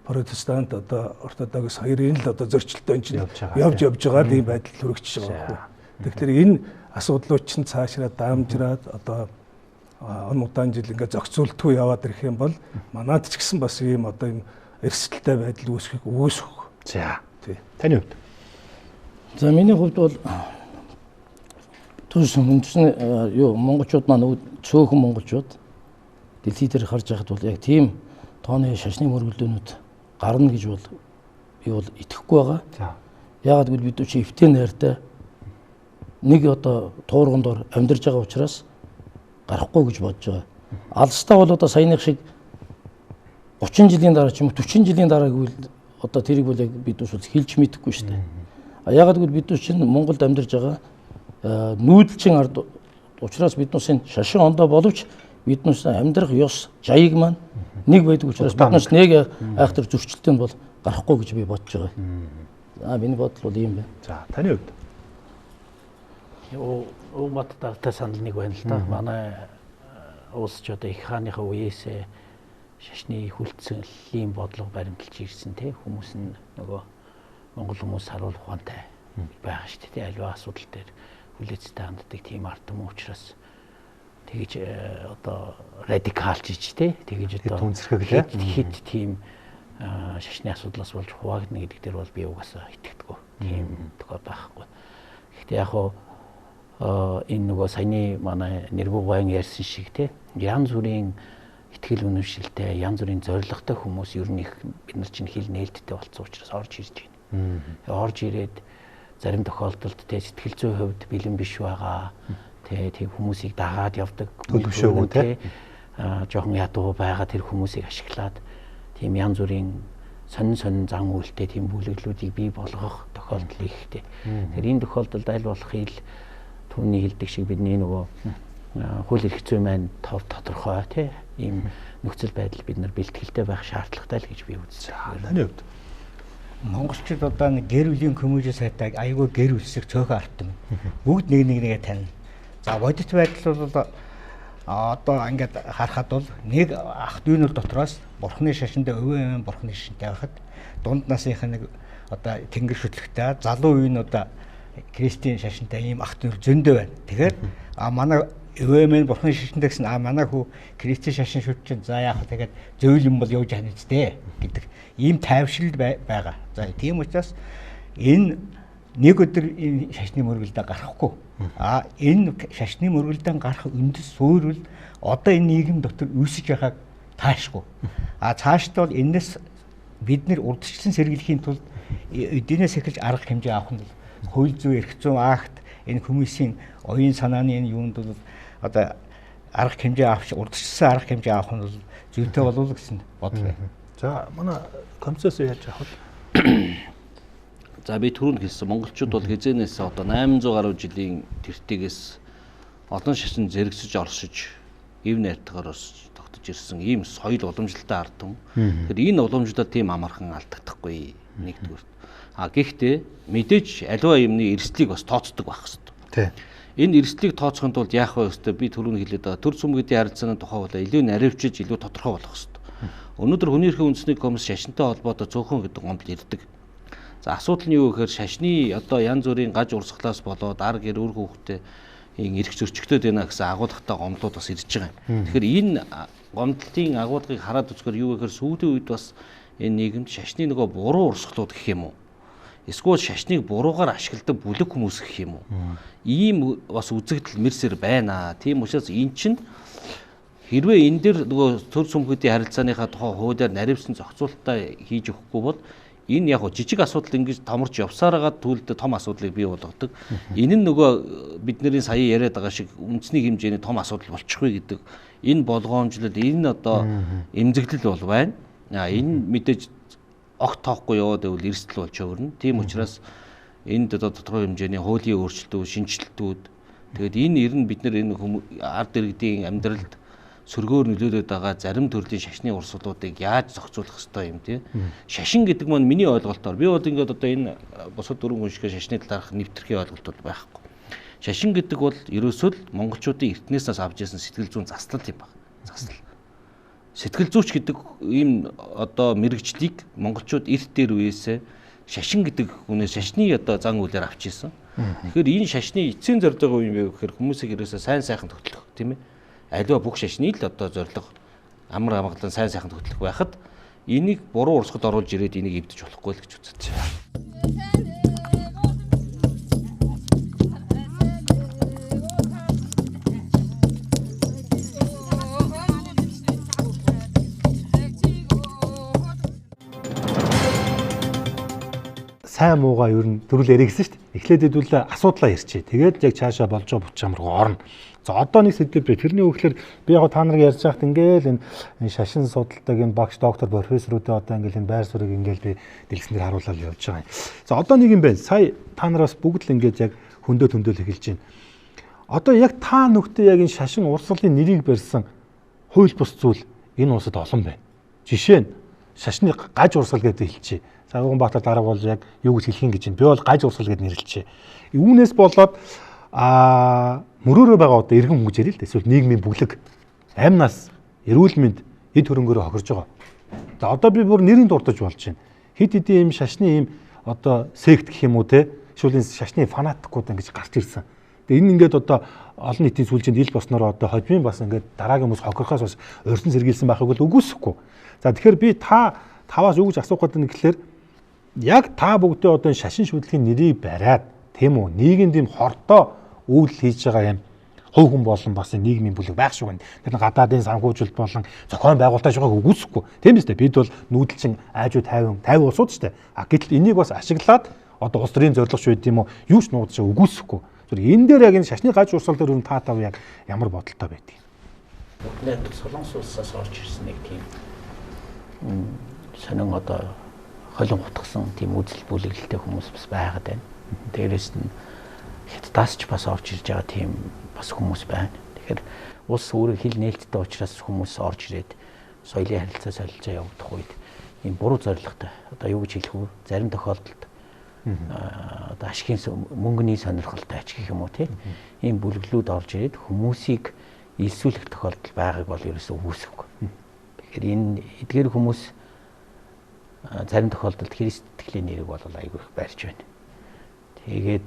Speaker 3: протестант одоо ортодокс хоёрын л одоо зөрчилдөөн чинь явж байгаа ийм байдал хүрэгчиж байгаа байхгүй. Тэгэхээр энэ асуудлууд чинь цаашраа даамжраад одоо он удаан жил ингээ зохицуултгүй яваад ирэх юм бол манайд ч гэсэн бас ийм одоо ийм эрсдэлтэй байдал үүсэх.
Speaker 1: За. Таны хувьд.
Speaker 4: За миний хувьд бол үндсэн монголчууд маань цөөхөн монголчууд дэлхий дээр харж байхад бол яг тийм тооны шашны мөргөлдөөнүүд гарна гэж бол би бол итгэхгүй байгаа.
Speaker 1: За.
Speaker 4: Яагаад гэвэл бид чи эвтэй найртай нэг одоо туурган дор амьдарч байгаа учраас гарахгүй гэж бодож байгаа. Алстаа бол одоо саяных шиг 30 жилийн дараа ч юм уу 40 жилийн дараа гэвэл одоо тэрийг бол яг бид бол хэлж мэдэхгүй шүү дээ. Яагаад гэвэл бид чинь Монголд амьдарч байгаа нүүдэлчин ард учраас биднээс шашин ондоо боловч биднээс амьдрах ёс жаяг маань нэг байдаг учраас биднээс нэг айхтар зөрчилтөнд бол гарахгүй гэж би бодож байгаа. За миний бодол бол ийм байна.
Speaker 1: За таны хувьд.
Speaker 5: Уумат та санал нэг байна л да. Манай улс ч одоо их хааныхаа үеэс шашны хүлцлийн бодлого баримталж ирсэн те хүмүүс нь нөгөө монгол хүмүүс харуул ухаантай байгаа шүү дээ. Альва асуудал дээр хүлээцтэй ханддаг тийм ард юм учраас тэгэж одоо радикалчиж те тэгэж одоо хэд тийм шашны асуудлаас болж хуваагдана гэдэг дээр бол би угаасаа итгэдэггүй. Тийм тохиол байхгүй. Гэхдээ яг хоо энэ нөгөө саяны манай нэрбүү баян ярьсан шиг те янз бүрийн итгэл үнэмшилтэй янз бүрийн зоригтой хүмүүс ер нь их бид нар чинь хил нээлттэй болцсон учраас орж ирж байна. Орж ирээд зарим тохиолдолд те сэтгэл зүйн хувьд бэлэн биш байгаа. Тэг хүмүүсийг дагаад явдаг
Speaker 1: төлөвшөөгүй те
Speaker 5: жоохон ядуу байгаа тэр хүмүүсийг ашиглаад тийм янз бүрийн сонин зан үйлтэй тийм бүлэглүүдийг бий болгох тохиолдол ихтэй. Тэгэхээр энэ тохиолдолд аль болох ил түүний хэлдэг шиг бидний нөгөө хууль эрх зүйн маань тодорхой тий ийм нөхцөл байдал бид нар бэлтгэлтэй байх шаардлагатай л гэж би үздэг.
Speaker 1: Таны хувьд
Speaker 6: монголчууд одоо нэг гэр бүлийн хүмүүжил сайтай айгүй гэр үлсэх цөөхөн арт юм. Бүгд нэгээ таньна. За бодит байдал бол одоо ингээд харахад бол нэг ах дүүнэр дотроос бурхны шашиндаа өвөө бурхны шашинтай байхад дунд насынх нэг одоо тэнгэр шүтлэгтэй залуу үеийн одоо христийн шашинтай ийм ах дүүнэр зөндөө байна. Тэгэхээр манай өвөө минь бурхны шашинтай гэсэн манай хүү христийн шашин шүтчин за яах вэ тэгээд зөвл юм бол явж хань үстэй гэдэг ийм тайвшрал байгаа. За тийм учраас энэ нэг өдөр энэ шашны мөргөлдөө гарахгүй. Энэ шашны мөргөлдөө гарах үндэс суурь бол одоо энэ нийгэм дотор үүсэж байгааг таашгүй. Цаашдаа бол энэс бид нэр урдчлан сэргийлэхийн тулд эднээс эхэлж арга хэмжээ авах нь хууль зүйн эрх зүйн акт энэ хүмүүсийн оюун санааны энэ юунд бол одоо арга хэмжээ авч урдчилсан арга хэмжээ авах нь бол зүйтэй болов гэсэн бодол байна.
Speaker 1: За манай комиссоос яаж авах вэ?
Speaker 7: За би түрүүнд хэлсэн монголчууд бол хизээнээс одоо 800 гаруй жилийн тэртгээс олон шашин зэрэгсэж оршиж ив найртайгаар тогтож ирсэн ийм соёл уламжлалтай ард түмэн. Тэгэхээр энэ уламжлалд тийм амархан алдагдахгүй нэгдүгээр. Гэхдээ мэдээж аливаа юмны эрсдлийг бас тооцдог байх хэрэгтэй. Энэ эрсдлийг тооцохын тулд яах вэ гэвэл би түрүүнд хэлээд байгаа төр цөмгөдийн харилцааны тухай бол илүү наривчиж илүү тодорхой болох хэрэгтэй. Өнөөдөр хүний эрхийн үндэсний комисс шашинтай холбоотой цөөхөн гэдэг гомдол ирдэг. За асуудал нь юу гэхээр шашны одоо янз бүрийн гаж урсгалаас болоод ар гэр үр хүүхдээ эрх зөрчигдөд байна гэсэн агуулгатай гомдлууд бас ирж байгаа юм. Тэгэхээр энэ гомдлын агуулгыг хараад үзэхээр юу гэхээр сүүлийн үед бас энэ нийгэмд шашны нөгөө буруу урсгалууд гэх юм уу? Эсвэл шашныг буруугаар ашигладаг бүлэг хүмүүс гэх юм уу? Ийм бас үзэгдэл мэрсэр байна. Тийм учраас эн чинь хэрвээ энэ дэр нөгөө төр цөмгөдийн харилцааныхаа тухай хуулиар наривсан зохицуулалтаа хийж өгөхгүй бол энэ яг жижиг асуудал ингэж томорч явсараад түлдэ том асуудлыг бий болгодог. Энэ нь нөгөө бидний сая яриад байгаа шиг үндэсний хэмжээний том асуудал болчихгүй гэдэг энэ болгоомжлол энэ одоо эмзэглэл бол байна. Энэ мэдээж огт тоохгүй яваад байвал эрсдэл болж өөрнө. Тийм учраас энд одоо тодорхой хэмжээний хуулийн өөрчлөлтүүд, шинжилтүүд Тэгээд энэ ер нь бид нар энэ ард иргэдийн амьдралд сөргөөр нөлөөлөд байгаа зарим төрлийн шашны урсгалуудыг яаж зохицуулах ёстой юм тий. Шашин гэдэг маань миний ойлголтоор би бол ингээд одоо энэ бусад дөрвөн хүн шиг шашны талаарх нэвтрэх ойлголтууд байхгүй. Шашин гэдэг бол ерөөсөө л монголчуудын эртнээсээс авч ирсэн сэтгэл зүйн заслал юм байна. Заслал. Сэтгэл зүйч гэдэг ийм одоо мэрэгжлийг монголчууд эрт дээр үеэсээ шашин гэдэг хүнээс шашны одоо зан үйлээр авч ирсэн. Тэгэхээр энэ шашны эцсийн зорилго юу юм бэ гэхээр хүмүүсийг ерөөсөө сайн сайхан төтлөх тийм ээ. Аливаа бүх шашны л одоо зорилго амар амгалан сайн сайхан төтлөх байхад энийг буруу урсгад оруулж ирээд энийг эвдэж болохгүй л гэж үзэж байна.
Speaker 1: Сайн муугаа ер нь төрүүл яригсэн шүү дээ. Эхлээд хэдүүл асуудлаа ярьчээ. Тэгээд яг цаашаа болж байгаа бүч амруу орно. За одоо нэг сэдв бэ. Тэрний өгөхлөр би яг та нарыг ярьж байхад ингээл энэ шашин судалдаг энэ багш доктор профессоруудаа одоо ингээл энэ байр суурийг ингээл би дэлгэснээр харуулаад явж байгаа юм. За одоо нэг юм байна. Сая та нараас бүгд л ингээд яг хөндөөл эхэлж байна. Одоо яг та нөхдөө яг энэ шашин урсгалын нэрийг барьсан хууль бус зүйл энэ улсад олон байна. Жишээ нь шашны гаж урсгал гэдэг хэлчихэ. За Уганбаатар дарга бол яг юу гэж хэлэх юм гэж байна. Би бол гаж урсгал гэдээ нэрлэлчээ. Үүнээс болоод мөрөөрөө байгаа одоо иргэн хүмүүс ярил л эсвэл нийгмийн бүлэг амнаас эрүүл мэнд эд хөрөнгөөрөө хохирж байгаа. За одоо би бүр нэрийн дуртаж болж байна. Хид хэдийн юм шашны юм одоо сект гэх юм уу те эсвэл шашны фанатикууд ингэж гарч ирсэн. Тэгээ энэ ингээд одоо олон нийтийн сүлжээнд ил босноор одоо хожим бас ингээд дараагийн хүмүүс хохирохоос бас урьдчилан сэргийлсэн байхыг бол үгүйсэхгүй. За тэгэхээр би таваас юу гэж асуух гэдэг нь гэхэлэр яг та бүгдээ одоо шашин шүтлэгийн нэрийг бариад тийм үү нийгэмд юм хордоо үйл хийж байгаа юм хувь хүн болон бас нийгмийн бүлэг байх шиг байна. Тэр гадаадын санхүүжилт болон зохион байгуулалтаа жаахан үгүйсэхгүй. Тийм биз дээ. Бид бол нүүдэлчин айжуу 50 улсууд шүү дээ. Гэтэл энийг бас ашиглаад одоо улс төрийн зорилго шүү гэдэг юм уу юу ч нуудаж үгүйсэхгүй. Тэр энэ дээр яг энэ шашны гаж урсгал дээр юу тав яг ямар бодолтой байдгийг.
Speaker 5: Бүгд Солонгос улсаас орж ирсэн нэг тийм сонин одоо холин гутгсан тийм үзэл бүлэглэлтэй хүмүүс бас байгаад байна. Дээрээс нь Хятадаас ч бас орж ирж байгаа тийм бас хүмүүс байна. Тэгэхээр улс өөрөө хил нээлттэй учраас хүмүүс орж ирээд соёлын харилцаа солилцоо явагдах үед ийм буруу зорилготой одоо юу гэж хэлэх вэ? Зарим тохиолдолд одоо ашигын мөнгөний сонирхолтой ач гэх юм уу тийм ийм бүлэглүүд орж ирээд хүмүүсийг илсүүлэх тохиолдол байгааг бол ерөөсөө үгүйсэхгүй. Тэгэхээр энэ эдгээр хүмүүс зарим тохиолдолд Христ итгэлийн нэрийг бол айгүй их барьж байна. Тэгээд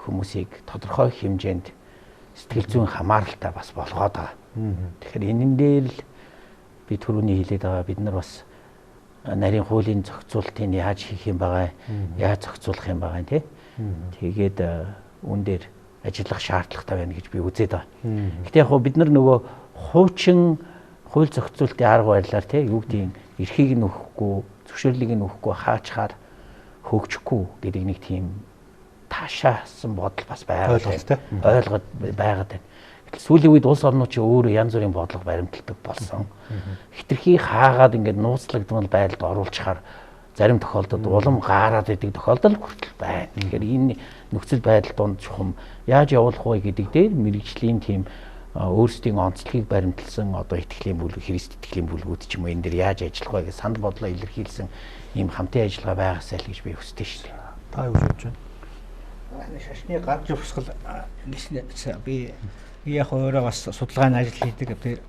Speaker 5: хүмүүсийг тодорхой хэмжээнд сэтгэл зүйн хамааралтай бас болгоод байгаа. Тэгэхээр энэ дээр л би түрүүний хэлээд байгаа бид нар бас нарийн хуулийн зохицуултыг яаж хийх юм байгаа, яаж зохицуулах юм байгаа тий. Тэгээд үүн дээр ажиллах шаардлагатай байна гэж би үзээд байгаа. Гэтэ яг бид нар нөгөө хуучин хууль зохицуултын арга барилаар тий юу гэдгийг эрхийг нь өгөхгүй, зөвшөөрлийг нь өгөхгүй хаачаар хөгжихгүй гэдэг нэг тийм таашаасан бодол бас байгаа тийм ойлгоод байгаад байна. Сүүлийн үед улс орнууд чи өөрөө янз бүрийн бодлого баримталдаг болсон. Хитрхи хаагаад ингээд нууцлагдмал байдалд оруулчихаар зарим тохиолдолд улам гаараад идэг тохиолдол хүртэл байна. Тэгэхээр энэ нөхцөл байдал донд чухам яаж явуулах вэ гэдэг дээр мэрэгжлийн тийм өөрсдийн онцлогийг баримталсан одоо итгэлийн бүлэг, Христ итгэлийн бүлгүүд ч юм уу энэ дээр яаж ажиллах вэ гэж санал бодлоо илэрхийлсэн ийм хамтын ажиллагаа байгаасай л гэж би хүсдэг шүү дээ.
Speaker 1: Та юу гэж байна?
Speaker 6: Шашны гаж урсгал би яг өөрөө бас судалгааны ажил хийдэг. Тэр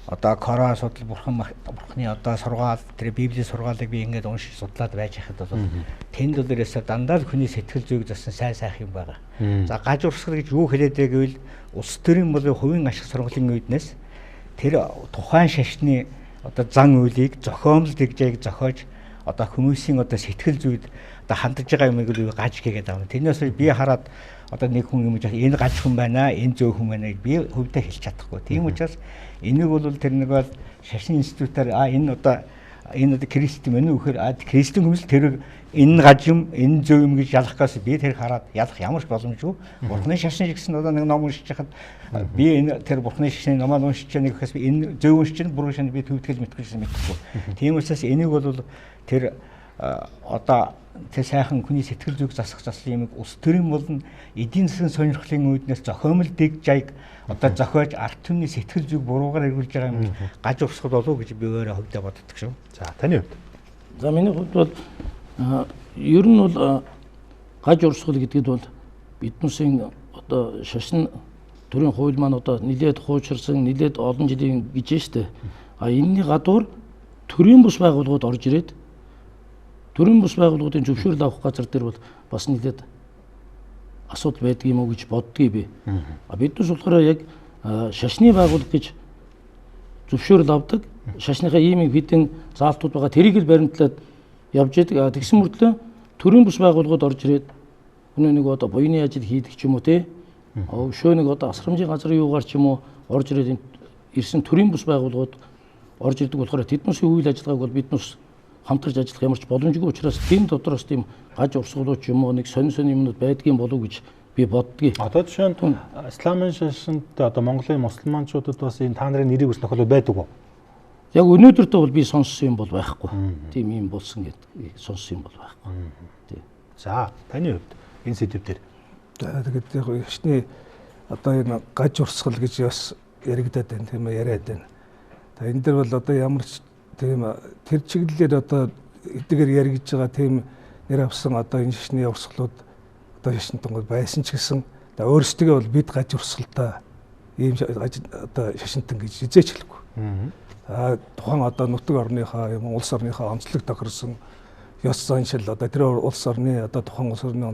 Speaker 6: одоо Коран судал бурхны одоо сургаал тэр Библийн сургаалыг би ингээд уншиж судлаад байж хахад бол тэнд бол ерөөсө дандаа л хүний сэтгэл зүйг засан сайн сайх юм байгаа. За гаж урсгал гэж юу хэлээд байг гэвэл улс төрийн болон хувийн ашиг сургуулийн үднээс тэр тухайн шашны одоо зан үйлийг зохиомл дэгжээг зохиож одоо хүмүүсийн одоо сэтгэл зүйд одоо хандж байгаа юмыг л гаж гээгээд байгаа. Тэрнээс би хараад одоо нэг хүн юм жаа энэ гаж хүн байна, энэ зөө хүн байна би хөвдөө хэлж чадахгүй. Тийм учраас энийг бол тэр нэг бол шашин институтаар энэ одоо Крист юм уу гэхээр Кристийн хүмүүс тэр энэ гаж юм, энэ зөө юм гэж ялахгаас би тэр хараад ялах ямар ч боломжгүй. Бурхны шашин гэсэн одоо нэг ном уншиж хахад би энэ тэр бурхны шашны номоо уншиж нэг гэхээс би энэ зөө уншиж чинь буруу шашны би төвтгэл мэдчихсэн мэдэхгүй. Тийм учраас энийг бол тэр одоо тэг сайхан хүний сэтгэл зүг засах заслын юмыг улс төрийн болон эдийн засгийн сонирхлын үүднээс зохиомл дэг жайг одоо зохиож ард түмний сэтгэл зүг буруугаар эргүүлж байгаа юм гаж урсгал болов гэж би өөрөө хувьдаа боддог шүү.
Speaker 1: За таны хувьд.
Speaker 4: За миний хувьд бол ер нь бол гаж урсгал гэдгэд бол биднээсийн одоо шашин төрийн хууль маань одоо нэлээд хуучирсан, нэлээд олон жилийн гэж штэ. А энэний гадуур төрийн бус байгууллагууд орж ирээд төрийн бус байгууллагуудын зөвшөөрөл авах газар дээр бол бас нэлээд асуудал байдаг юм уу гэж боддгий би. А биднээс болохоор яг шашны байгууллага гэж зөвшөөрөл авдаг. Шашныхаа ийм хэдэн заалтууд байгаа. Тэрийг л баримтлаад явж идэг. Тэгсэн мөртлөө төрийн бус байгууллагууд орж ирээд хүний нэг одоо буйны ажил хийдэг ч юм уу те. Өшөө нэг одоо асрамжийн газрын юугаар ч юм уу орж ирээд ирсэн төрийн бус байгууллагууд орж ирдэг болохоор тэднээсийн үйл ажиллагааг бол биднээс хамтарч ажиллах ямар ч боломжгүй учраас тийм дотроос тийм гаж урсгалууд ч юм уу нэг сонин юмнууд байдгийн болов гэж би боддгийг.
Speaker 1: Одоо жишээ нь исламын шашинд одоо Монголын мусульманчуудад бас энэ та нарын нэрийг өснөх бол байдаг уу?
Speaker 4: Яг өнөөдөртөө бол би сонссон юм бол байхгүй. Тийм юм болсон гэдэг сонссон юм бол байхгүй. Тийм.
Speaker 1: За таны хувьд энэ сэдв дээр.
Speaker 3: Тэгээд яг шашны одоо энэ гаж урсгал гэж бас яригадаад байна тийм ээ яриад байна. За энэ дэр бол одоо ямар ч тийм тэр чиглэлээр одоо эдгээр яригдж байгаа тийм нэр авсан одоо энэ шашны урсгалууд одоо шашин тунгууд байсан ч гэсэн өөрсдөө бол бид гаж урсгалтай ийм одоо шашинтан гэж хизээч хэлэхгүй. Тухайн одоо нутаг орныхаа юм улс орныхаа онцлог тохирсон ёс заншил одоо тэр улс орны одоо тухайн улс орны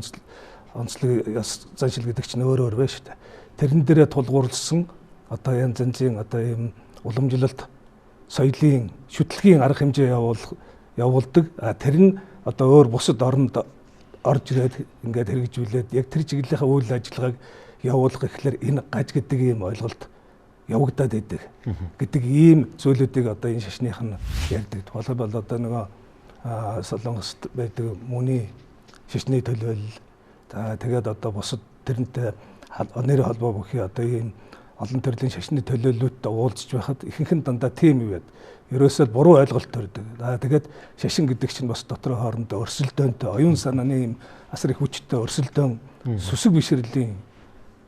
Speaker 3: онцлог ёс заншил гэдэг чинь өөр байна шүү дээ. Тэрэн дээрээ тулгуурласан одоо янз янзын одоо ийм уламжлалт соёлын шүтлэгийн арга хэмжээ явуулдаг. Тэр нь одоо өөр бусад оронд орж ирээд ингээд хэрэгжүүлээд яг тэр чиглэлийнхаа үйл ажиллагааг явуулах гэхлээр энэ гаж гэдэг ийм ойлголт явагдаад идэг гэдэг ийм зүйлүүдийг одоо энэ шашных нь ярьдаг. Тухайлбал одоо нөгөө Солонгост байдаг мөний шашны төлөөлөл тэгээд одоо бусад тэрнтэй нэр холбоо бүхий одоо ийм олон төрлийн шашны төлөөллүүдтэй уулзж байхад ихэнх нь дандаа тийм юм байна. Ерөөсөө буруу ойлголт төрдөг. Тэгээд шашин гэдэг чинь бас дотроо хоорондоо өрсөлдөөнтэй, оюун санааны ийм асар их хүчтэй өрсөлдөөн, сүсэг бишрэлийн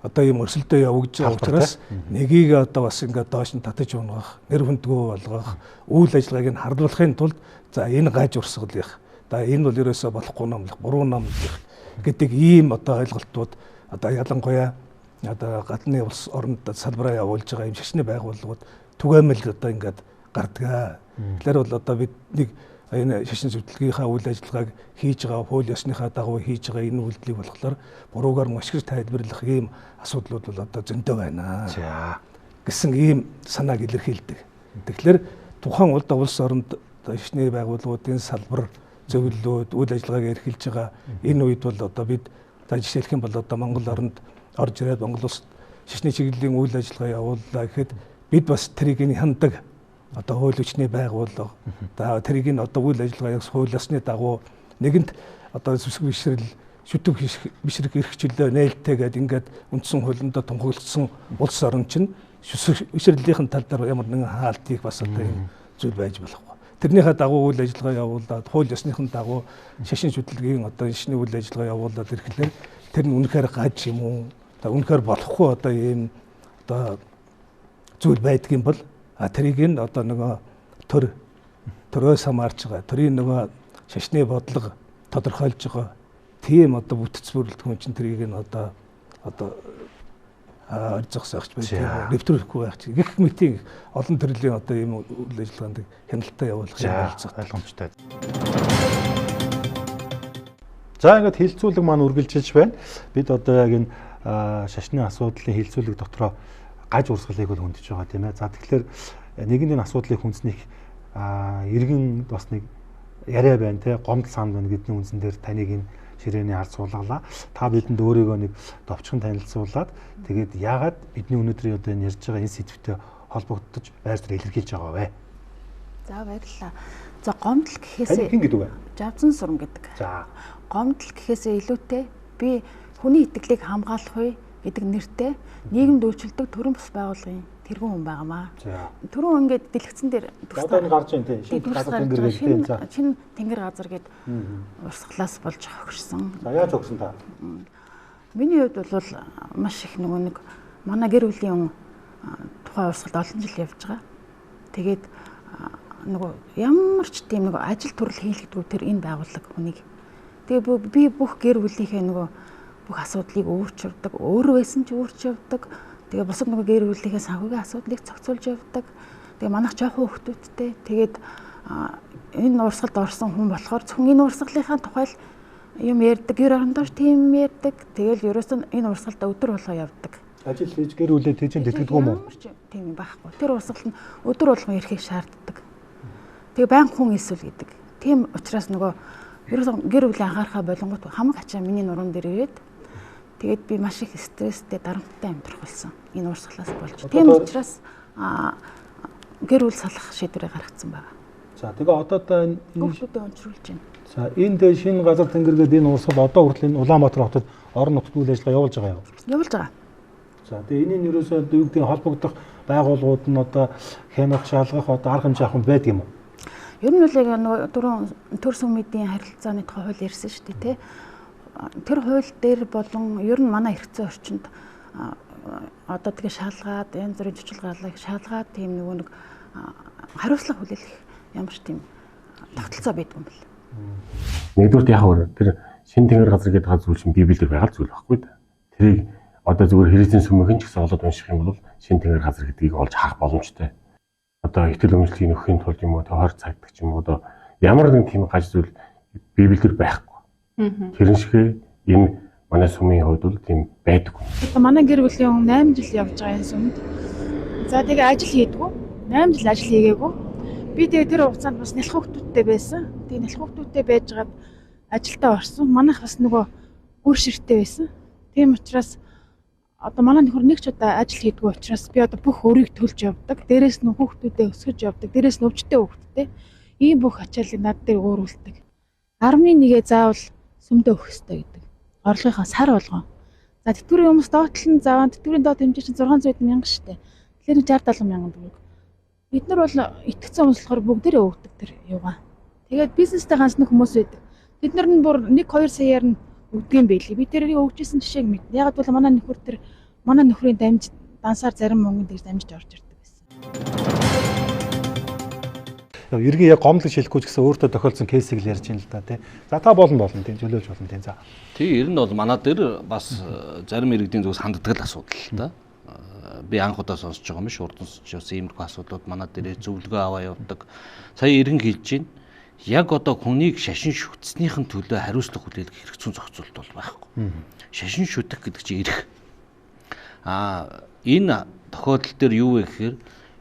Speaker 3: одоо ийм өрсөлдөө явагдаж байгаа учраас нэгийг одоо бас ингээд доош нь татаж унгах, нэр хүндгүү болгох, үйл ажиллагааг нь хардуулахын тулд за энэ гаж урсгалынх. Энэ бол ерөөсөө болохгүй номлох, буруу номлох гэдэг ийм одоо ойлголтууд одоо ялангуяа одоо гадны улс оронд салбараа явуулж байгаа юм шашны байгууллагууд түгээмэл одоо ингээд гардаг. Тэгэхээр бол одоо бид нэг энэ шашин зөвлөгийнхаа үйл ажиллагааг хийж байгаа хууль ёсныхаа дагуу хийж байгаа энэ үйлдэлийг болохоор буруугаар машгирч тайлбарлах ийм асуудлууд бол одоо зөндөө байна. Гэсэн ийм санааг илэрхийлдэг. Тэгэхээр тухайн улс оронд шашны байгууллагуудын салбар зөвлөлүүд үйл ажиллагааг эрхэлж байгаа энэ үед бол одоо бид жишээлх юм бол одоо Монгол оронд орж ирээд Монгол улс шашны чиглэлийн үйл ажиллагаа явууллаа гэхэд бид бас тэрийг хяндаг одоо хууль хүчний байгууллага тэрийг одоо үйл ажиллагаа хууль ёсны дагуу нэгэнт одоо сүсэг бишрэл шүтэг бишрэх эрх чөлөө нээлттэй гэдэг ингээд үндсэн хуулиндаа тунхагласан улс орн чинь сүсэг бишрэлийн тал дээр ямар нэгэн хаалтыг бас одоо юм зүйл байж болохгүй. Тэрнийхээ дагуу үйл ажиллагаа явуулаад хууль ёсныхын дагуу шашин шүтлэгийн одоо шашны үйл ажиллагаа явуулаад ирэхлээр тэр нь үнэхээр гаж юм уу? Үнэхээр болохгүй одоо ийм одоо зүйл байдгийн бол тэрийг нь одоо нөгөө төрөөс хамаарч байгаа. Төрийн нөгөө шашны бодлого тодорхойлж байгаа. Тийм одоо бүтц бүрэлдэхүүн чинь тэрийг нь одоо арзахсагч байх, нэвтрүүлэхгүй байх чинь гэх мэтийн олон төрлийн одоо ийм үйл ажиллагаанд хяналттай явуулах юм болцоо
Speaker 1: ойлгомжтой. За ингээд хилцүүлэг маань үргэлжилж байна. Бид одоо яг энэ шашны асуудлын хилцүүлэг дотроо гаж урсгалыг бол хөндөж байгаа тийм ээ. За тэгэхээр нэгэн энэ асуудлыг хүнснэх иргэн бас нэг яриа байна те гомдол санд байна гэдний үндсэн дээр таныг энэ ширээний хард суулгалаа. Та бидэнд өөрийгөө нэг товчхон танилцуулаад тэгээд яагаад бидний өнөөдрийн одоо ярьж байгаа энэ сэдвтэй холбогдож байр суурь илэрхийлж байгаа вэ?
Speaker 11: За баярлалаа. За гомдол гэхээсээ
Speaker 1: хэн гэдэг вэ?
Speaker 11: Жавзан сурам гэдэг.
Speaker 1: За
Speaker 11: гомдол гэхээсээ илүүтэй би хүний итгэлийг хамгаалах үе гэдэг нэртэй нийгэмд үйлчлдэг төрийн бус байгууллагын тэргүүн хүн байгаамаа.
Speaker 1: За.
Speaker 11: Түрүүн ингээд дэлгэцэн дээр
Speaker 1: Одоо энэ гарч байна тийм. Шинэ газар тэнгэр гэдэг за.
Speaker 11: Шинэ тэнгэр газар гээд урсгалаас болж хогшсон.
Speaker 1: За яаж өгсөн та?
Speaker 11: Миний хувьд бол маш их нэг манай гэр бүлийн тухайн урсгалд олон жил явж байгаа. Тэгээд нөгөө ямар ч тийм нэг ажил төрөл хийлгдэггүй тэр энэ байгууллага хүнийг. Тэгээ би бүх гэр бүлийнхээ нөгөө бүх асуудлыг өөрч явдаг, өөрөө байсан ч өөрч явдаг. Тэгээ бусад нөгөө гэр бүлийнхээ санхүүгийн асуудлыг зохицуулж явдаг. Тэгээ манайх жоохон хүүхдүүдтэй. Тэгээд энэ урсгалд орсон хүн болохоор зөвхөн энэ урсгалынхаа тухай юм ярьдаг, гэр орондоо тийм ярьдаг. Тэгэл ерөөсөн энэ урсгалд өдөр болгоо явдаг.
Speaker 1: Ажил хийж гэр бүлээ тэжин тэтгэдэг юм уу?
Speaker 11: Тийм юм байхгүй. Тэр урсгал нь өдөр болгон ирэхийг шаарддаг. Тэгээ баян хүн эсвэл гэдэг. Тийм учраас нөгөө ерөөсөн гэр бүлийн анхаарахаа болонгот хамаг ачаа миний нуруунд дээр ирээд тэгээд би маш их стресстэй дарамттай амьдрах болсон. Энэ урсгалаас болж. Тийм учраас гэр бүл салах шийдвэрээ гаргацсан байна.
Speaker 1: За тэгээ одоо энэ
Speaker 11: хүүхдүүдэд өнчрүүлж байна.
Speaker 1: За энд шинэ газар тэнгэргээд энэ урсгал одоо хүртэл энэ Улаанбаатар хотод орон нутгийн үйл ажиллагаа явуулж байгаа юу?
Speaker 11: Явуулж байгаа.
Speaker 1: За тэгээ энэний ерөөсөө юу гэдэг холбогдох байгууллагууд нь одоо хянах шалгах одоо арга хэмжээ авах байдаг юм уу?
Speaker 11: Ер нь л нөгөө дөрөв төр сүмүүдийн харилцааны тухай хууль ярьсан шүү дээ тий. Тэр хууль дээр болон ер нь манай эрхцэн орчинд одоо тэгээ шалгаад янз бүрийн жижиглагаалыг шалгаад тийм нэг хариуцлага хүлээлгэх ямар ч тийм тогтолцоо байдаг юм бэл.
Speaker 9: Нэгдүгээр яг тэр шинэ тэнгэр газар гэдэг зүйл чинь Библиэлд байгаа зүйл байхгүй да. Тэрийг одоо зүгээр Христийн сүмийн ч гэсэн олоод унших юм бол шинэ тэнгэр газар гэдгийг олж харах боломжтой. Одоо итгэл үнэмшлийг нөхөхийн тулд юм уу, тохиор цагддаг ч юм уу одоо ямар нэг тийм гаж зүйл Библиэлд байхгүй. Тэрэн шигээ энэ манай сүмийн хувьд бол тийм байдаг.
Speaker 11: Манай гэр бүлийн 8 жил явж байгаа энэ сүмд. За тэгээ ажил хийдгүү. 8 жил ажил хийгээгүй. Би тэгээ тэр хугацаанд бас нялх хүүхдүүдтэй байсан. Тэгээ нялх хүүхдүүдтэй байжгаад ажилдаа орсон. Манайх бас нөгөө үр ширттэй байсан. Тийм учраас одоо манай нөхөр нэг ч удаа ажил хийдгүү учраас би одоо бүх өрийг төлж явдаг. Дээрээс нь хүүхдүүдээ өсгөж явдаг. Дээрээс нь өвчтэй хүүхдтэй. Ийм бүх ачааллыг над дээр өөрүүлдэг. 11-гээ заавал сүмдөө өгөх ёстой гэдэг. Орлогынхаа сар болгон. За тэтгэврийн хүмүүс доотлол нь заавал тэтгэврийн доод хэмжээ чинь 600,000 штэ. Тэгэхээр 60-70,000 төгрөг. Бид нар бол итгэцэн хүмүүс болохоор бүгдээрээ өгдөг тэр юугаа. Тэгээд бизнестэй ганцны хүмүүс байдаг. Бид нар нь бүр 1-2 саяар нь өгдөг юм байлээ. Би тэрийг өгчээсэн жишээг мэднэ. Яг бол манай нөхрийн дамж дансаар зарим мөнгөнд дэж дамжиж орж ирдэг байсан.
Speaker 1: Ергийн яг гомдлог шилэхгүй ч гэсэн өөртөө тохиолдсон кейсийг л ярьж байна л да тий. За та болно тийм чөлөөж болно тийм. За.
Speaker 7: Тий, ер нь бол манай дээр бас зарим иргэдийн зүгээс ханддаг л асуудал л да. Би анх удаа сонсож байгаа юм биш, урд нь сонсож иймэрхүү асуудлууд манай дээр зөвлөгөө аваа явдаг. Сая иргэн хэлж байна. Яг одоо хүнийг шашин шүтснийхэн төлөө хариуцлага хүлээлгэх хэрэг зүйн зохицуулт бол байхгүй. Шашин шүтэх гэдэг чинь эрх. Энэ тохиолдол дээр юу вэ гэхээр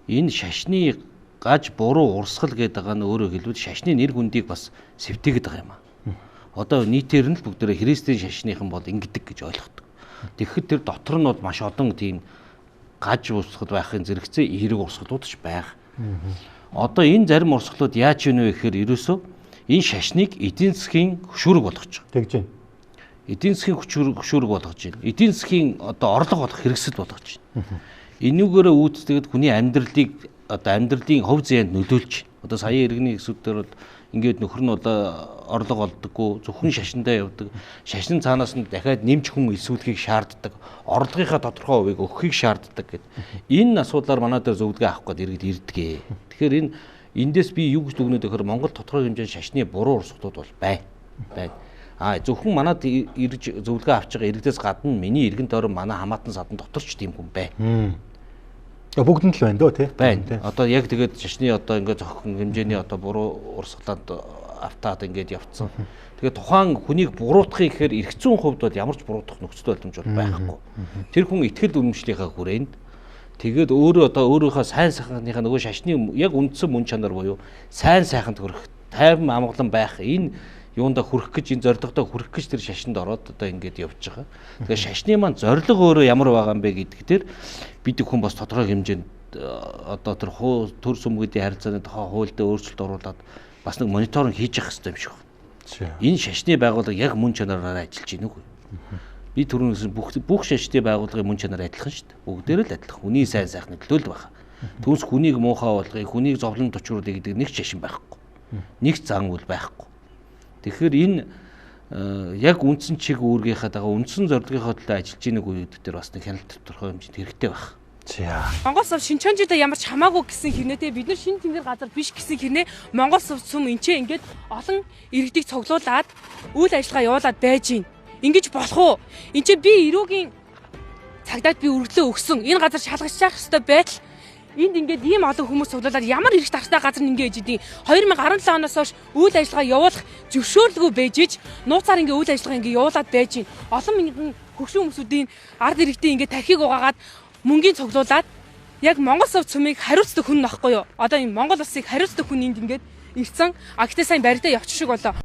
Speaker 7: энэ шашны гаж буруу урсгал гэдэг байгаа нь өөрөөр хэлбэл шашны нэр хүндийг бас сэвтээгээд байгаа юм аа. Одоо нийтээр нь л бүгдээрээ Христийн шашныхан бол ингэдэг гэж ойлгодог. Тэгэхэд тэр дотор нь бол маш олон тийм гаж урсгал байхын зэрэгцээ эерэг урсгалууд ч байх. Одоо энэ зарим урсгалууд яаж вэ гэхээр ерөөсөө энэ шашныг эдийн засгийн хөшүүрэг болгож байгаа.
Speaker 1: Тэгж байна.
Speaker 7: Эдийн засгийн хөшүүрэг болгож байна. Эдийн засгийн одоо орлого болох хэрэгсэл болгож байна. Энүүгээрээ үүдтэйгэд хүний амьдралыг одоо амьдралын хувь зээнд нөлөөлж байна. Одоо сая иргэний хэсүүдээр бол ингээд нөхөр нь одоо орлого олдоггүй, зөвхөн шашиндаа явдаг. Шашин цаанаас нь дахиад нэмж хүн илсүүлэхийг шаарддаг. Орлогынхаа тодорхой хувийг өгөхийг шаарддаг гэдэг. Энэ асуудлаар манай дээр зөвлөгөө авах гээд иргэд ирдгээ. Тэгэхээр эндээс би юу гэж дүгнээд өгөхөр Монгол тодорхой хэмжээний шашны буруу урсгалууд бол байна. Зөвхөн манад ирж зөвлөгөө авч байгаа иргэдээс гадна миний иргэн тойрон манай хамаатан садан дотор ч тийм хүн байна.
Speaker 1: Бүгдэнд л байна дөө тий.
Speaker 7: Байна. Одоо яг тэгээд шашны одоо ингээд зохион хэмжээний одоо буруу урсгалаад автаад ингээд явцсан. Тэгээд тухайн хүнийг буруутгахыг гэхээр эрх зүйн хувьд бол ямар ч буруутгах нөхцөл боломж бол байхгүй. Тэр хүн итгэл үнэмшлийнхаа хүрээнд тэгээд өөрөө одоо өөрийнхөө сайн сайхныхаа нөгөө шашны яг үндсэн мөн чанар буюу сайн сайханд хүрэх, тайван амгалан байх энэ юунда хүрэх гэж энэ зорилгодоо хүрэх гэж тэр шашинд ороод одоо ингээд явж байгаа. Тэгэхээр шашны маань зорилго өөрөө ямар байгаа юм бэ гэдэг дээр бид хүн бас тодорхой хэмжээнд одоо тэр төр сүмгүүдийн харилцааны тухай хуульд өөрчлөлт оруулаад бас нэг мониторинг хийж явах хэрэгтэй юм шиг байна. Энэ шашны байгууллага яг мөн чанараараа ажиллаж байна уу? Би түрүүнээс бүх шашны байгууллагын мөн чанар адилхан шүү дээ. Бүгдээр л адилхан. Хүний сайн сайхны төлөө л байна. Түүнээс хүнийг муухай болгоё, хүнийг зовлон тучруулъя гэдэг нэг шашин байхгүй. Нэг зан үйл байхгүй. Тэгэхээр энэ яг үндсэн чиг үүргийнхаа дага үндсэн зорилгынхоо төлөө ажиллаж байгааг үед дээр бас нэг хяналт тодорхой хэмжээнд хэрэгтэй байх.
Speaker 12: За. Монгол сувд шинчонжидаа ямар ч хамаагүй гэсэн хэрнээ бид нар шинэ тэнгэр газар биш гэсэн хэрнээ Монгол сувд сүм энчээ ингээд олон иргэдийг цуглуулад үйл ажиллагаа явуулаад байж гин. Ингэж болох уу? Энд чинь би эрүүгийн цагдаад би өргөлөө өгсөн. Энэ газар шалгаж явах хэрэгтэй байтал энд ингээд ийм олон хүмүүс цуглуулад ямар эрх тархтай газар ингэж идэв. 2017 оноос хойш үйл ажиллагаа явуулах зөвшөөрлөгөө байж ич нууцаар ингээд үйл ажиллагаа ингээд явуулаад байж гин. Олон мянган хөгшин хүмүүсүүдийн ард иргэдийн ингээд тархийг угаагаад мөнгөний цуглуулад яг Монгол сувд сүмийг хариуцдаг хүн нөхгүй юу? Одоо энэ Монгол улсыг хариуцдаг хүн энд ингээд ирсэн. Гэхдээ сайн баригдаа явчих шиг болоо.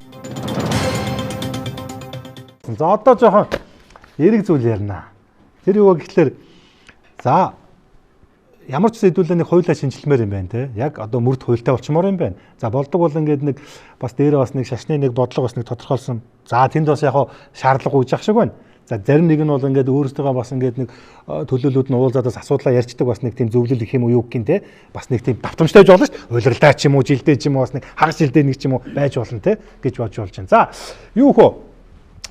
Speaker 1: За одоо жоохон эрэг зүйл ярина. Тэр юу гэхэлэр за ямар ч сэдвүүлээ нэг хуулиа шинжилмээр юм байна те. Яг одоо мөрд хуультай болчмоор юм байна. За болдог бол ингээд нэг бас дээрээ бас нэг шашны нэг бодлого бас нэг тодорхойлсон. За тэнд бас яг шаардлага үүсэх шиг байна. За зарим нэг нь бол ингээд өөрсдөө бас ингээд нэг төлөөлөлүүд нь уулзаад бас асуудлаа ярьцдаг бас нэг тийм зөвлөл их юм уу юу гэх юм те. Бас нэг тийм давтамжтай болж болно шүү. Улирлаа ч юм уу, жилдээ ч юм уу бас нэг хагас жилдээ нэг ч юм уу байж болно те гэж бодж болж байна. За юу хөө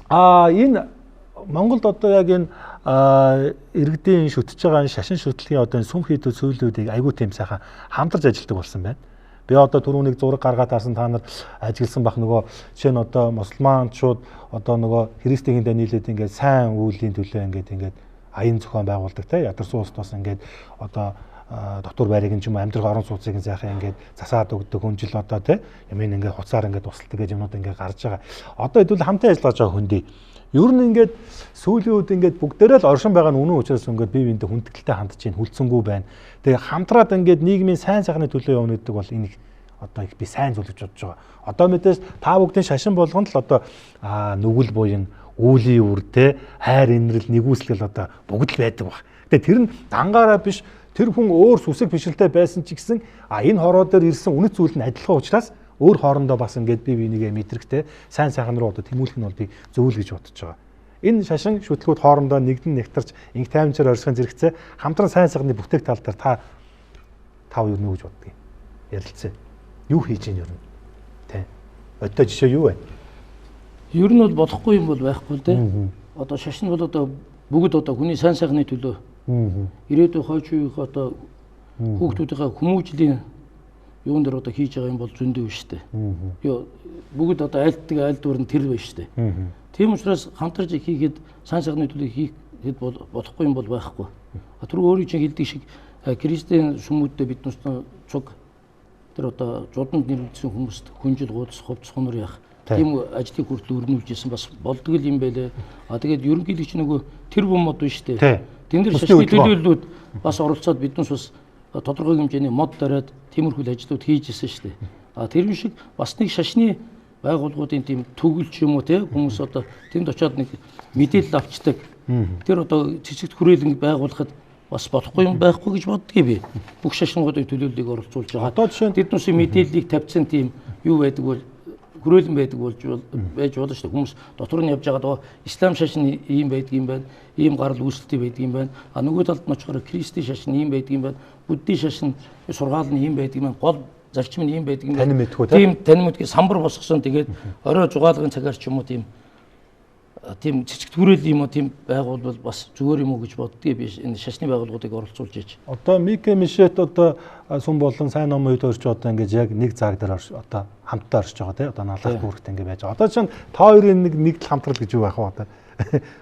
Speaker 1: энэ Монголд одоо яг энэ иргэдийн шүтж байгаа шашин шүтлгийн одоо сүм хийдүү сөүлүүдийг айгүй тийм сайхан хамтарч ажилладаг болсон байна. Би одоо түрүүнийг зураг гаргаад таарсан та нар ажигласан бах нөгөө жишээ нь одоо мусульманчууд одоо нөгөө христийн нийлээд ингээд сайн үеийн төлөө ингээд аян зохион байгуулдаг те ядарсан улсд бас ингээд одоо дотор байрыг юм амьдрах орон сууцыг сайхан ингээд засаад өгдөг хүнжил одоо те юм ингээд хуцаар ингээд тусалдаг гэж юмнууд ингээд гарч байгаа. Одоо хэдүүл хамтан ажиллаж байгаа хүндий. Ер нь ингээд сүүлийн үед ингээд бүгдээрээ л оршин байгаа нь үнэн учраас ингээд бие биендээ хүндэтгэлтэй хандж чинь хүлцэнгүй байна. Тэгээ хамтраад ингээд нийгмийн сайн сайхны төлөө явна гэдэг бол энийг одоо их би сайн зүйл гэж бодож байгаа. Одоо мэдээж та бүгдийн шашин болгонд л одоо нүгэл буян, үүлийн үр те хайр инрэл нэгүсгэл одоо бүгд л байдаг баг. Тэгээ тэр нь дангаараа биш тэр хүн өөр сүсэг бишрэлтэй байсан ч гэсэн энэ хороо дээр ирсэн үнэт зүйл нь адилхан учраас өөр хоорондоо бас ингээд бие бинийгээ мэдрэгтэй сайн сайхан руу одоо тэмүүлэх нь бол би зөвлө гэж бодож байгаа. Энэ шашин шүтлгүүд хоорондоо нэгдэн нэгтарч инх таймчаар орсгон зэрэгцээ хамтран сайн сайхны бүтээх тал дээр та юу гэж боддгийг ярилцъя. Юу хийж ийн ер нь тэ одоо жишээ юу вэ?
Speaker 4: Ер нь бол болохгүй юм бол байхгүй л дээ. Одоо шашин бол одоо бүгд одоо хүний сайн сайхны төлөө ирээдүйн хойч үеийнх одоо хүүхдүүдийнхээ хүмүүжлийн юун дээр одоо хийж байгаа юм бол зөндөө биш үү? Юу бүгд одоо айлтдаг айлдвар нь тэр байж штэ. Тийм учраас хамтарч хийгээд сайн сайхны төлөө хийхэд болохгүй юм бол байхгүй. Тэр өөрийн чинь хэлдэг шиг христийн сүмүүддээ биднээс цуг тэр одоо жууданд нэрвэлсэн хүмүүст хүнжил гудас хувцс хонор яах тийм ажлыг хүртэл өрнүүлжсэн бас болдгол юм байлээ. Тэгээд ерөнхийдөө ч нөгөө тэр бомод биш үү? Тэн дээр шашны төлөөллүүд бас оролцоод биднээс бас тодорхой хэмжээний мод дараад тиймэрхүү ажлууд хийж ирсэн шүү дээ. Тэр шиг бас нэг шашны байгууллагуудын тийм төгөлч юм уу те хүмүүс одоо тэнд очиод нэг мэдээлэл авчдаг. Тэр одоо цэцэгт хүрээлэн байгуулахад бас болохгүй юм байхгүй гэж боддгийг би. Бүх шашингуудын төлөөллийг оролцуулж байгаа. Одоо жишээ нь тэднүүсийн мэдээллийг тавьсан тийм юу байдаг бол хүрээлэн байдаг болж байж болно шүү дээ. Хүмүүс дотор нь явж байгаад ислам шашин ийм байдаг юм байна. Ийм гарал үүсэлтий байдаг юм байна. Нөгөө талд нь очихоор христийн шашин ийм байдаг юм байна. Буддийн шашин сургаал нь ийм байдаг юм байна. Гол зарчим нь ийм байдаг юм байна. Тийм танин мэдгүй самбар босгосон тэгээд орой жугаалгын цагаар ч юм уу тийм цэцэгт хүрээлэн юм уу тийм байгуулвал бас зүгээр юм уу гэж боддгийг би энэ шашны байгууллагуудыг оролцуулж ийж. Одоо
Speaker 1: Мике Мишет одоо сүм болон сайн номын үед орж одоо ингэж яг нэг цаг дээр одоо хамтдаа орж байгаа тийм одоо налах бүрхт ингэ байж байгаа. Одоо чинь та хоёрын нэг л хамтрал гэж юу байх вэ одоо?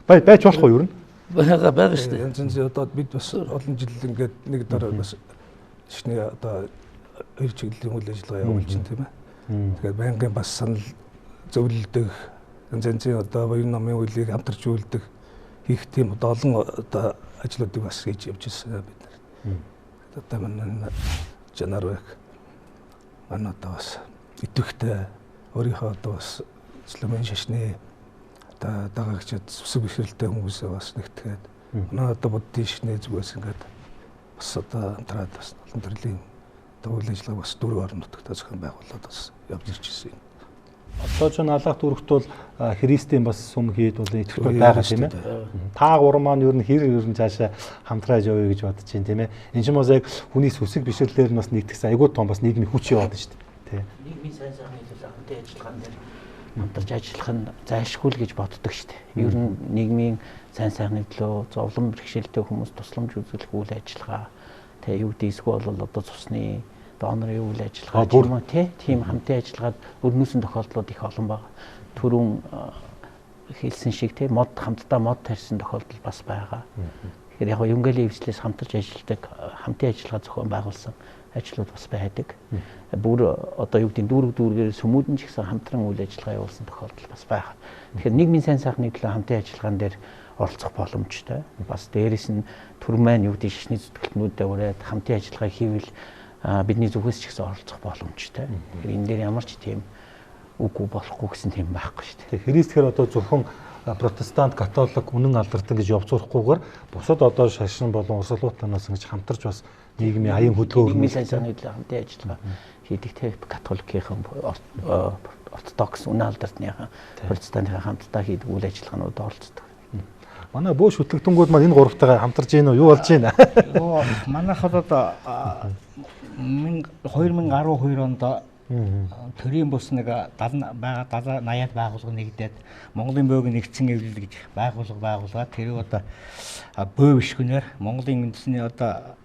Speaker 1: Байж болох уу юу?
Speaker 4: Байгаа шүү дээ.
Speaker 3: Янз янз одоо бид бас олон жил ингээд нэг дараа бас шашны одоо хоёр чиглэлийн үйл ажиллагаа явуулж байна тийм ээ. Тэгэхээр байнгын бас санал зөвлөдөг янз янзын одоо баян номын үйлийг хамтарч үйлдэх хийх тийм одоо олон одоо ажлуудыг бас хийж явж ирсэн бид нар. Одоо манай жанар байх манай одоо бас идэвхтэй өөрийнхөө одоо бас исламын шашны одоо дагагчид сүсэг бишрэлтэй хүмүүсээ бас нэгтгээд манай одоо буддийн шашны зүгээс ингээд бас одоо антраад бас олон төрлийн үйл ажиллагаа бас дөрвөн орон нутагт зохион байгуулаад бас явж ирж ирсэн.
Speaker 1: Одоо ч наалах дүрхт бол Христийн бас сүм хийд бол итгэл байгаа тийм ээ. Та гурван маань ер нь цаашаа хамтрааж явъя гэж бодож байна тийм ээ. Энэ ч юм уу яг хүний сүсэг бишрлэр нь бас нэгтгэсэн айгуу том бас нийгмийн хүч яваад шүү дээ.
Speaker 5: Нийгмийн сайн сайхны төлөө хамтын ажиллагаан дээр хамтарч ажиллах нь зайлшгүй л гэж боддог шүү дээ. Ер нь нийгмийн сайн сайхны төлөө зовлон бэрхшээлтэй хүмүүс тусламж үзүүлэх үйл ажиллагаа тэгээ юу гэдэг эсвэл бол одоо цусны донорын үйл ажиллагаа юм уу тийм хамтын ажиллагаад өрнөсөн тохиолдлууд их олон байна. Түрүүн хэлсэн шиг мод хамтдаа мод тарьсан тохиолдол бас байгаа. Тэгэхээр яг Евангелийн эвслээс хамтарч ажилладаг хамтын ажиллагаа зохион байгуулсан ажлууд бас байдаг. Бүр одоо юу гэдэг дүүргээр сүмүүдэн ч гэсэн хамтран үйл ажиллагаа явуулсан тохиолдол бас байгаа. Тэгэхээр нийгмийн сайн сайхны төлөө хамтын ажиллагаан дээр оролцох боломжтой. Бас дээрэс нь түр маань юу гэдэг шашны зүтгэлтнүүдэд ураад хамтын ажиллагаа хийвэл бидний зүгээс ч гэсэн оролцох боломжтой. Тэгэхээр энэ дээр ямар ч тийм үгүй болохгүй гэсэн тийм байхгүй шүү дээ.
Speaker 1: Христ тэгэхээр одоо зөвхөн протестант, католик үнэн алдартай гэж явцуурахгүйгээр бусад одоо шашин болон урсгалуутанаас ингэж хамтарч бас нийгмийн аян хөдөлгөөн
Speaker 5: нийгмийн сайн сайхны төлөө хамтын ажиллагаа хийдэг те католикийн ортодокс үнэн алдартныхан протестантын хамтдаа хийдэг үйл ажиллагаанууд оролцдог.
Speaker 1: Манай бөө шүтлэгдэнгүүд маань энэ гуравтайгаа хамтарч ийн үү? Юу болж байна?
Speaker 6: Манайхад одоо 2012 онд төрийн бус нэг 70 байгаа 80-аад байгууллага нэгдээд Монголын бөөгийн нэгдсэн эвлэл гэж байгуулгаад тэр одоо бөө бишгүнээр Монголын үндэсний одоо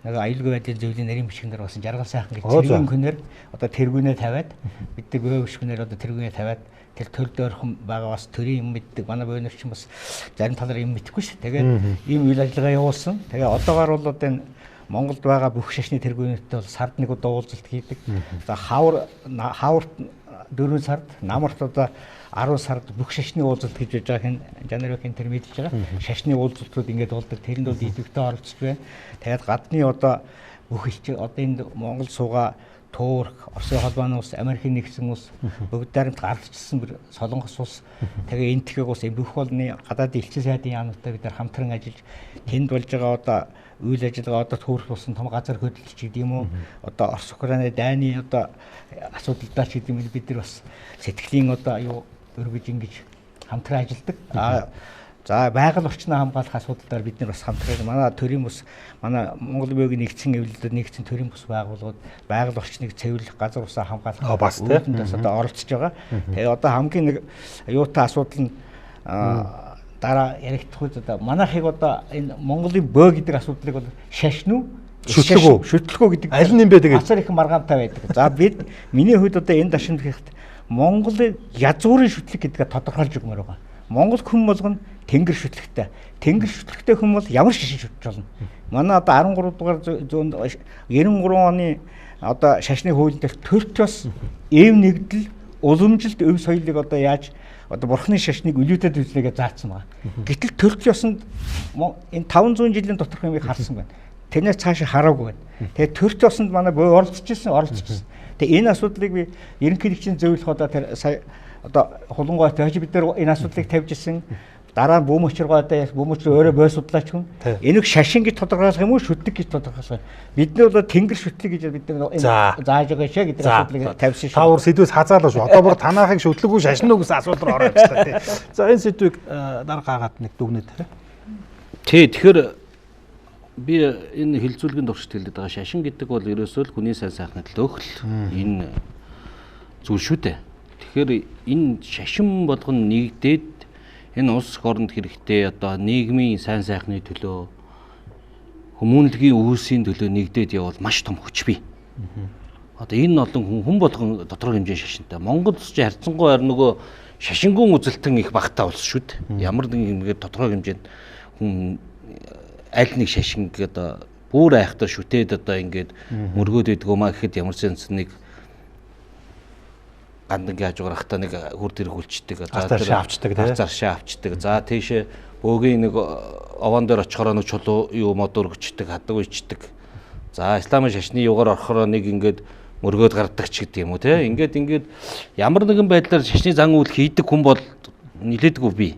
Speaker 6: нэг аюулгүй байдлын зөвлөлийн нарийн бичгэнээр басан жаргал сайхан гэж тэргүүн хүнээр одоо тэргүүнээ тавиад бидний бөө бишгүнээр одоо тэргүүнээ тавиад тэр төр доорхон байгаа бас төрийн юм мэддэг манай бөөнөр ч бас зарим талаар юм мэдэхгүй ш. Тэгээд ийм үйл ажиллагаа явуулсан. Тэгээ одоогоор бол одоо энэ Монголд байгаа бүх шашны тэргүүнэттэй бол сард нэг удаа уулзалт хийдэг. За хаварт 4 сард, намарт одоо 10 сард бүх шашны уулзалт хийж байгаа хин жанрын тэр мэдж байгаа. Шашны уулзалтууд ингээд болдог. Тэрэнд бол идэвхтэй оролцож байна. Тэгээд гадны одоо бүх одоо энэ Монгол суугаа Турк, Оросын холбооны улс, Америкийн нэгдсэн улс, бүгд дарамт гардчилсан Солонгос улс, тэгээ энэ тхийг улс бүх болны гадаадын элчин сайдын яамнуудтай бид нар хамтран ажиллаж тэнд болж байгаа одоо үйл ажиллагаа одоо Турк улсын том газар хөдлөлч гэдэг юм уу? Одоо Орос Украины дайны одоо асуудалдаа ч гэдэг юм бид нар бас сэтгэлийн одоо юу өргөж ингэж хамтран ажилладаг. За байгаль орчноо хамгаалах асуудалдаар бид нар бас хамтран манай төрийн бус манай Монгол бөөгийн нэгдсэн эвлэлд нэгдсэн төрийн бус байгууллагууд байгаль орчныг цэвэрлэх газар усаа хамгаалах үйлдэлд одоо оролцож байгаа. Тэгээ одоо хамгийн нэг юутай асуудал нь дараа яригдах үед одоо манайхыг одоо энэ Монголын бөө гэдэг асуудлыг бол шашин уу шүтлэгөө гэдэг
Speaker 1: аль нь юм бэ тэгээд
Speaker 6: асар их маргаантай байдаг. За бид миний хувьд одоо энэ дашинд гэхэд Монголын язгуурын шүтлэг гэдгээ тодорхойлж өгмөр байгаа. Монгол хүн болгоно тэнгэр шүтлэгтэй. Тэнгэр шүтлэгтэй хүн бол ямар шашин шүтж болно. Манай одоо 13 дугаар зуунд 93 оны одоо шашны хууль дээр төрчөөс эв нэгдэл уламжилт өв соёлыг одоо яаж одоо бурхны шашныг өлөөдөд үзлэгээ заасан байна. Гэтэл төрч ёсонд энэ 500 жилийн доторх юмыг харсан байна. Тэрнээс цаашаа хараагүй байна. Тэгээ төрч ёсонд манай оролцож ирсэн. Тэгээ энэ асуудлыг би ерөнхий нэгжийн зөвлөх одоо тэр сая одоо хулангойтой хаж бид нар энэ асуудлыг тавьж ирсэн. Дараа нь бөөмөчргойтой бөөмөчрөө өөрөө бой судлаач хүн. Энийг шашин гэж тодорхойлох юм уу шүтлэг гэж тодорхойлох. Бид нар бол тэнгэр шүтлэг гэж бид нар зааж байгаа шээ гэдэг асуудлыг тавьсан шүү.
Speaker 1: Тавар сэдвээс хазаалаа шүү. Одоо бүр танахыг шүтлэг үү шашин уу гэсэн асуулт руу ороод байна тий. За энэ сэдвийг дараа гаагаад нэг дүгнээд тий.
Speaker 7: Тэгэхээр би энэ хилцүүлгийн туршид хэлдэг байгаа шашин гэдэг бол ерөөсөө л хүний сайн сайхны төлөөх л энэ зүйл шүү дээ. Тэгэхээр энэ шашин болгоно нэгдээд энэ улс оронд хэрэгтэй одоо нийгмийн сайн сайхны төлөө хүмүүнлэгийн үүсийн төлөө нэгдээд явбал маш том хүч бий. Одоо энэ олон хүн болгон тодорхой хэмжээний шашинтай. Монгол улс чи харьцангуй харин нөгөө шашингуун үзэлтэн их багтаа улс шүү дээ. Ямар нэгэн ингээд тодорхой хэмжээнд хүн аль нэг шашин одоо бүр айхтар шүтээд одоо ингээд мөргөөд идэгөө маа гэхэд ямар ч нэг гандан гажгаар хата нэг хүр дэрэг хүлчдэг.
Speaker 1: За тэр авчдаг тий.
Speaker 7: Заршаа авчдаг. За тийшээ бөөгийн нэг овон дээр очихороо нэг чулуу юу мод өргөчдөг, хадаг үйчдэг. За исламын шашны югаар орохороо нэг ингээд мөргөөд гардаг ч гэдэг юм уу тий. Ингээд ямар нэгэн байдлаар шашны зан үйл хийдэг хүн бол нилээдгүй бий.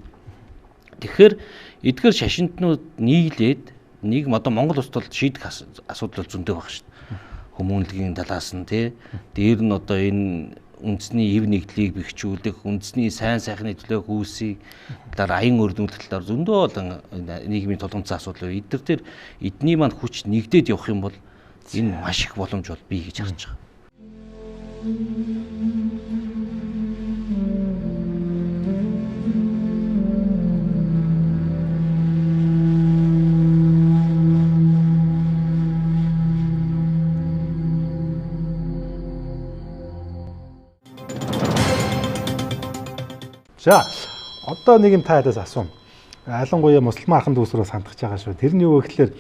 Speaker 7: Тэгэхээр эдгээр шашинтнууд нийлээд нэг одоо Монгол улсад шийдэх асуудал зөндөө баг шүү дээ. Хүмүүнлэгийн талаас нь тий. Дээр нь одоо энэ үндэсний эв нэгдлийг бэхжүүлэх, үндэсний сайн сайхны төлөө хүйсийг талаар аян өрнүүлэх талаар зөндөө олон нийгмийн тулгымцсан асуудал байна. Эдгээр дээр эдний маань хүч нэгдээд явах юм бол энэ маш их боломж бол бий гэж харж байгаа.
Speaker 1: За одоо нэг юм та ядаас асууя. Ялангуяа мусульман ахын дүүс рүү сандгаж байгаа шүү. Тэр нь юу вэ гэхээр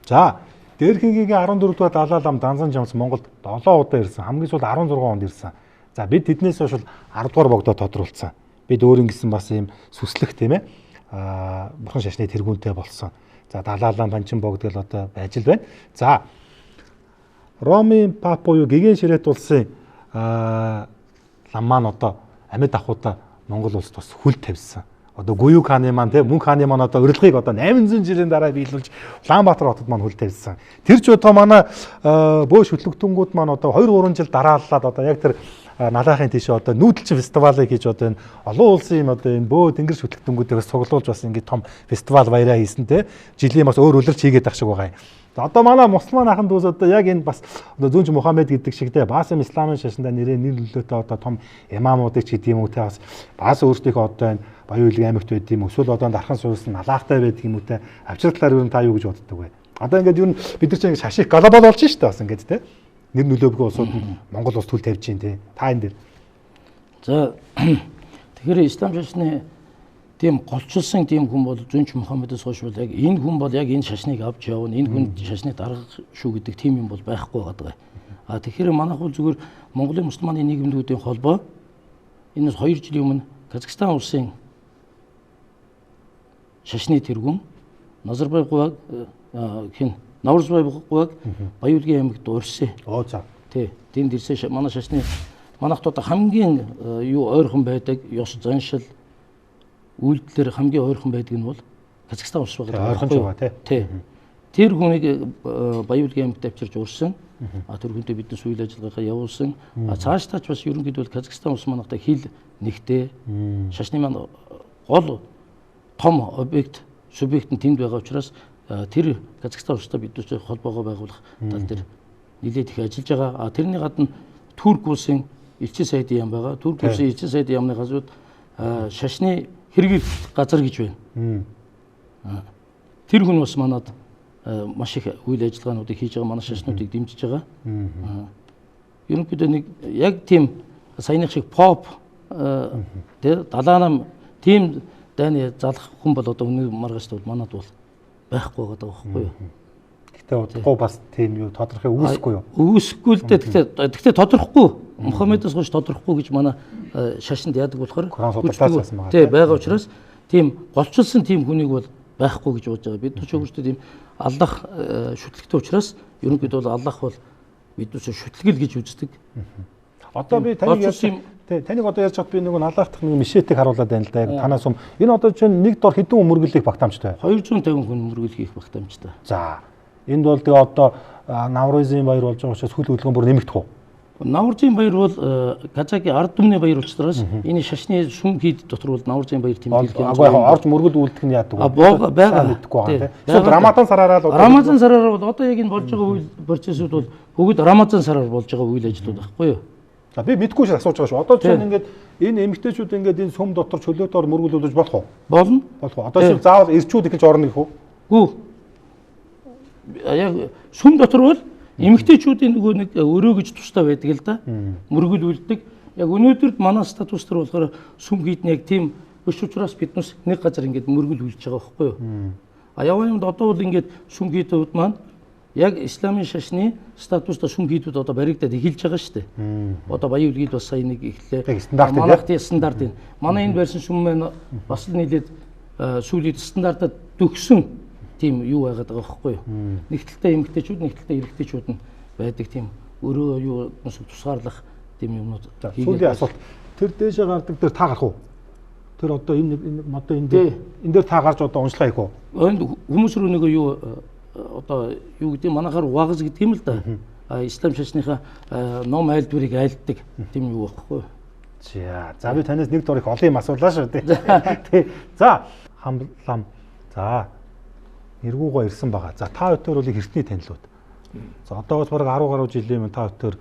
Speaker 1: за Дээрхигийн 14 дугаар Далай лам Данзан жамс Монголд 7 удаа ирсэн. Хамгийн сүүлд 16 онд ирсэн. За бид тэднээс хойш 10 дугаар богдоо тодруулсан. Бид өөр ингэсэн бас юм сүслэх тийм ээ. Бурхан шашны тэргүүнтэй болсон. За Далай лам Панчин богдгол одоо байж л байна. За Ромын пап буюу Гэгэн Ширет улсын лам маань одоо амьд ахуйда Монгол улсад бас хүл тавьсан. Одоо Гуюг хааны маань тийм мөнх хааны маань одоо урилгыг одоо 800 жилийн дараа биелүүлж Улаанбаатар хотод маань хүл тавьсан. Тэр ч одоо манай бөөш хөтлөгтөнгүүд маань одоо 2-3 жил дарааллаад одоо яг тэр налаахын тийш одоо нүүдэлчин фестивалыг хийж одоо энэ олон улсын юм одоо энэ бөө тэнгэр хөтлөгтөнгүүдээс цуглуулж бас ингэ том фестивал баяраа хийсэн тийм жилийн бас өөр үлэрч хийгээд ах шиг байгаа юм. Одоо манай мусульман ахын дүүс одоо яг энэ бас одоо Зүүнч Мухаммед гэдэг шигтэй Баасам исламын шашинда нэр нөлөөтэй одоо том имамуудыг ч гэдэг юм уу те бас өөрсдийнхөө одоо энэ Баян-Улгийн аймагт байд юм эсвэл одоо дархан суурсан налаахтай байдаг юм уу те авчиртлаар юу та юу гэж боддог вэ? Одоо ингээд юу бид нар чинь ингээд шашиг глобал болж штэ бас ингээд те нэр нөлөөгүй улсууд Монгол улс түл тавьж чинь те та энэ дээр.
Speaker 4: За тэгэхээр ислам шашны тийм голчилсан тийм хүн бол Зүүнч Мухаммедээс хойш бол яг энэ хүн бол яг энэ шашныг авч явна, энэ хүн шашны дарга шүү гэдэг тийм юм бол байхгүй байгаа. Тэгэхээр манайх бол зүгээр Монголын мусульманы нийгэмдүүдийн холбоо энэс 2 жилийн өмнө Казахстан улсын шашны тэргүүн Назарбаев гуйг Наврузбай гуйг Баян-Улгийн аймагт урьсан.
Speaker 1: За.
Speaker 4: Тий, тэнд ирсэн манай шашны манайхд одоо хамгийн юу ойрхон байдаг ёс заншил үйлдэлээр хамгийн ойрхон байдаг нь бол Казахстан улс байгаа.
Speaker 1: Ойрхон байгаа тий.
Speaker 4: Тэр хүнийг Баян-Улгийн аймагт авчирч урьсан. Тэр хүнтэй биднес үйл ажиллагаагаа явуулсан. Цаашдаач бас ерөнхийдөө Казахстан улс манайхтай хил нэгтэй шашны маань гол том объект субъект нь тэнд байгаа учраас тэр Казахстан улстай биднес холбоогоо байгуулах тал дээр нэлээд их ажиллаж байгаа. Тэрний гадна Турк улсын элчин сайдын яам байгаа. Турк улсын элчин сайдын яамны газрууд шашны хэрэгэл газар гэж байна. Тэр хүн бас манад маш их үйл ажиллагаануудыг хийж байгаа, манай шашнуудыг дэмжиж байгаа. Ерөнхийдөө нэг яг тийм саяных шиг поп тэ далаанам тийм дайны залах хүн бол одоо өнөө маргааш бол манад бол байхгүй байгаа байхгүй юу?
Speaker 1: Гэтэ удахгүй бас тийм юу тодорхой үүсэхгүй юу?
Speaker 4: Үүсэхгүй л дээ. Гэхдээ тодорхохгүй. Мухаммедээс хойш тодорхохгүй гэж манай шашинд яадаг болохоор тий байгаа учраас тийм голчилсан тийм хүнийг бол байхгүй гэж бодож байгаа. Бид ч өөрсдөө тийм аллах шүтлэгтэй учраас ерөнхийдөө бол аллах бол биднээс шүтлгэл гэж үздэг.
Speaker 1: Одоо би таныг одоо ярьж чад би нэг аллахдах нэг мишэтийг харуулад байна л да. Яг танаас энэ одоо чинь нэг дор хэдэн өмөргөлийг багтаамжтай.
Speaker 4: 250 хүн өмөргөл хийх багтаамжтай.
Speaker 1: За энд бол тэгээ одоо Наврузын баяр болж байгаа учраас хөл хөдөлгөөн бүр нэмэгдэх үү?
Speaker 4: Наврузын баяр бол Казаки ард түмний баяр учраас энэ шашны сүм хийд дотор бол Наврузын баяр тэмдэглэж
Speaker 1: байгаа. Орж мөргөл үлдэх нь яадаг вэ?
Speaker 4: Байгаа
Speaker 1: мэдхгүй байгаа тийм. Рамазан сараараа л
Speaker 4: Рамазан сараар бол одоо яг энэ болж байгаа үйл процессууд бол бүгд Рамазан сараар болж байгаа үйл ажлууд байхгүй юу?
Speaker 1: За би мэдгүй шиг асууж байгаа шүү. Одоо чинь ингээд энэ эмэгтэйчүүд ингээд энэ сүм дотор чөлөөтөөр мөргөл үлдэж болох уу?
Speaker 4: Болно.
Speaker 1: Одоо шиг заавал ирчүүд ихэж орно гэх үү?
Speaker 4: Гүү. Яг сүм дотор бол эмэгтэйчүүдийн нөгөө нэг өрөө гэж тустай байдаг л да. Мөргөл үлддэг. Яг өнөөдөр манай статус төр болохоор сүм хийдний яг тийм өш учраас биднес нэг газар ингээд мөргөл үлдэж байгаа байхгүй юу? Яваа юмд одоо бол ингээд сүм хийдүүд маань яг исламын шашны статустай сүм хийдүүд одоо баригдаад эхэлж байгаа шүү дээ. Одоо Баян-Улгийд бас сая нэг эхлээ. Манайхтай стандарт энэ. Манай энэ барьсан сүм маань бас л нийлээд сүүлийн стандартад төгсөн тийм юу байгаад байгаа байхгүй юу? Нэгдэлтэй эмэгтэйчүүд, нэгдэлтэй эрэгтэйчүүд нь байдаг тийм өрөө юу тусгаарлах тийм юмнууд.
Speaker 1: Сүүлийн асуулт. Тэр дээшээ гардаг дээр та гарах уу? Тэр одоо энэ дээр та гарч одоо уншлага хийх үү?
Speaker 4: Хүмүүс рүү нэг юу одоо юу гэдэг манайхаар угаагс гэдэг юм л да. ислам шашныхаа ном айлдварыг айлддаг тийм юу байхгүй.
Speaker 1: За би танаас нэг дурыг олон юм асуулаа шүү дээ. За хамлам. За эргүүгөө ирсэн байгаа. За та бүхэн бол хэртний танилуд. За одоо бас бараг 10 гаруй жилийн өмнө та бүхэн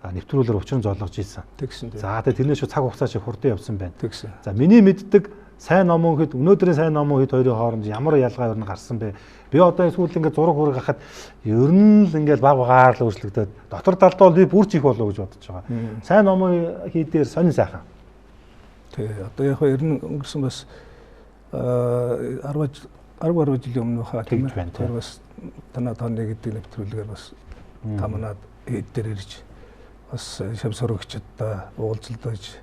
Speaker 1: нэвтрүүлгээр учран зоолгож ийсэн.
Speaker 3: Тэгсэн.
Speaker 1: За тэгээ тэрнээс шүү цаг хугацаа шиг хурдан явсан байна.
Speaker 3: Тэгсэн.
Speaker 1: За миний мэддэг сайн номон хэд өнөөдрийн сайн номон хэд хоёрын хооронд ямар ялгаа юу гарсан бэ? Би одоо энэ сүүл ингээд зураг хураг хахад ер нь л ингээд баг багаар л өөрчлөгдөд дотор талд бол би бүр ч их болов гэж бодож байгаа. Сайн номын хийдээр сонин сайхан.
Speaker 3: Тэг. Одоо яг ер нь өнгөрсөн бас 10 жилийн өмнө хаа тийм ээ. Тэр бас танаа тооны гэдэг нэвтрүүлгээр бас та манад дээр ирж бас шав сурагчдаа уулзалдаж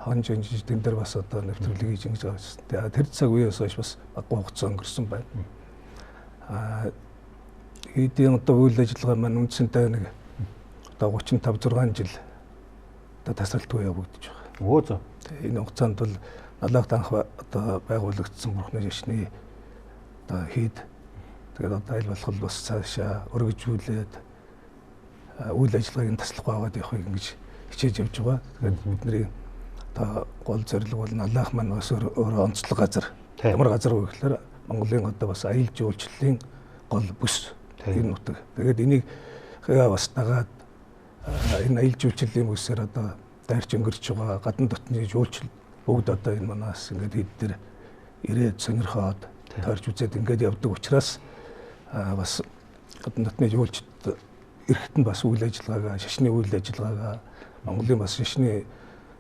Speaker 3: хонж өнжиж тэн дээр бас одоо нэвтрүүлэг хийж ингэж байгаа. Тэр цаг үеэс хойш бас баггүй хугацаа өнгөрсөн байна. Хэдийн одоо үйл ажиллагаа маань үндсэндээ нэг одоо 35 6 жил одоо тасралтгүй явагдаж байгаа.
Speaker 1: Өө зөө.
Speaker 3: Энэ хугацаанд бол налах танх одоо байгуулагдсан бурхны шашны одоо хийд тэгээд одоо аль болох бас цаашаа өргөжүүлээд үйл ажиллагааг таслах байгаад явахыг ингэж хичээж явж байгаа. Тэгээд бидний одоо гол зорилго бол налах маань бас өөрөө онцлог газар. Ямар газар вэ гэхээр Монголын одоо бас аялал жуулчлалын гол бүс энэ нутаг. Тэгээд энийг бас дагаад энэ аялал жуулчлалын бүсээр одоо дайрч өнгөрч байгаа гадна дотны жуулчлал бүгд одоо энэ манаас ингээд хэд дээр ирээд сонирхоод тойрч үзээд ингээд явдаг учраас бас гадна дотны жуулчлалд эрэхтэн бас үйл ажиллагаагаа шашны үйл ажиллагаагаа Монголын бас шашны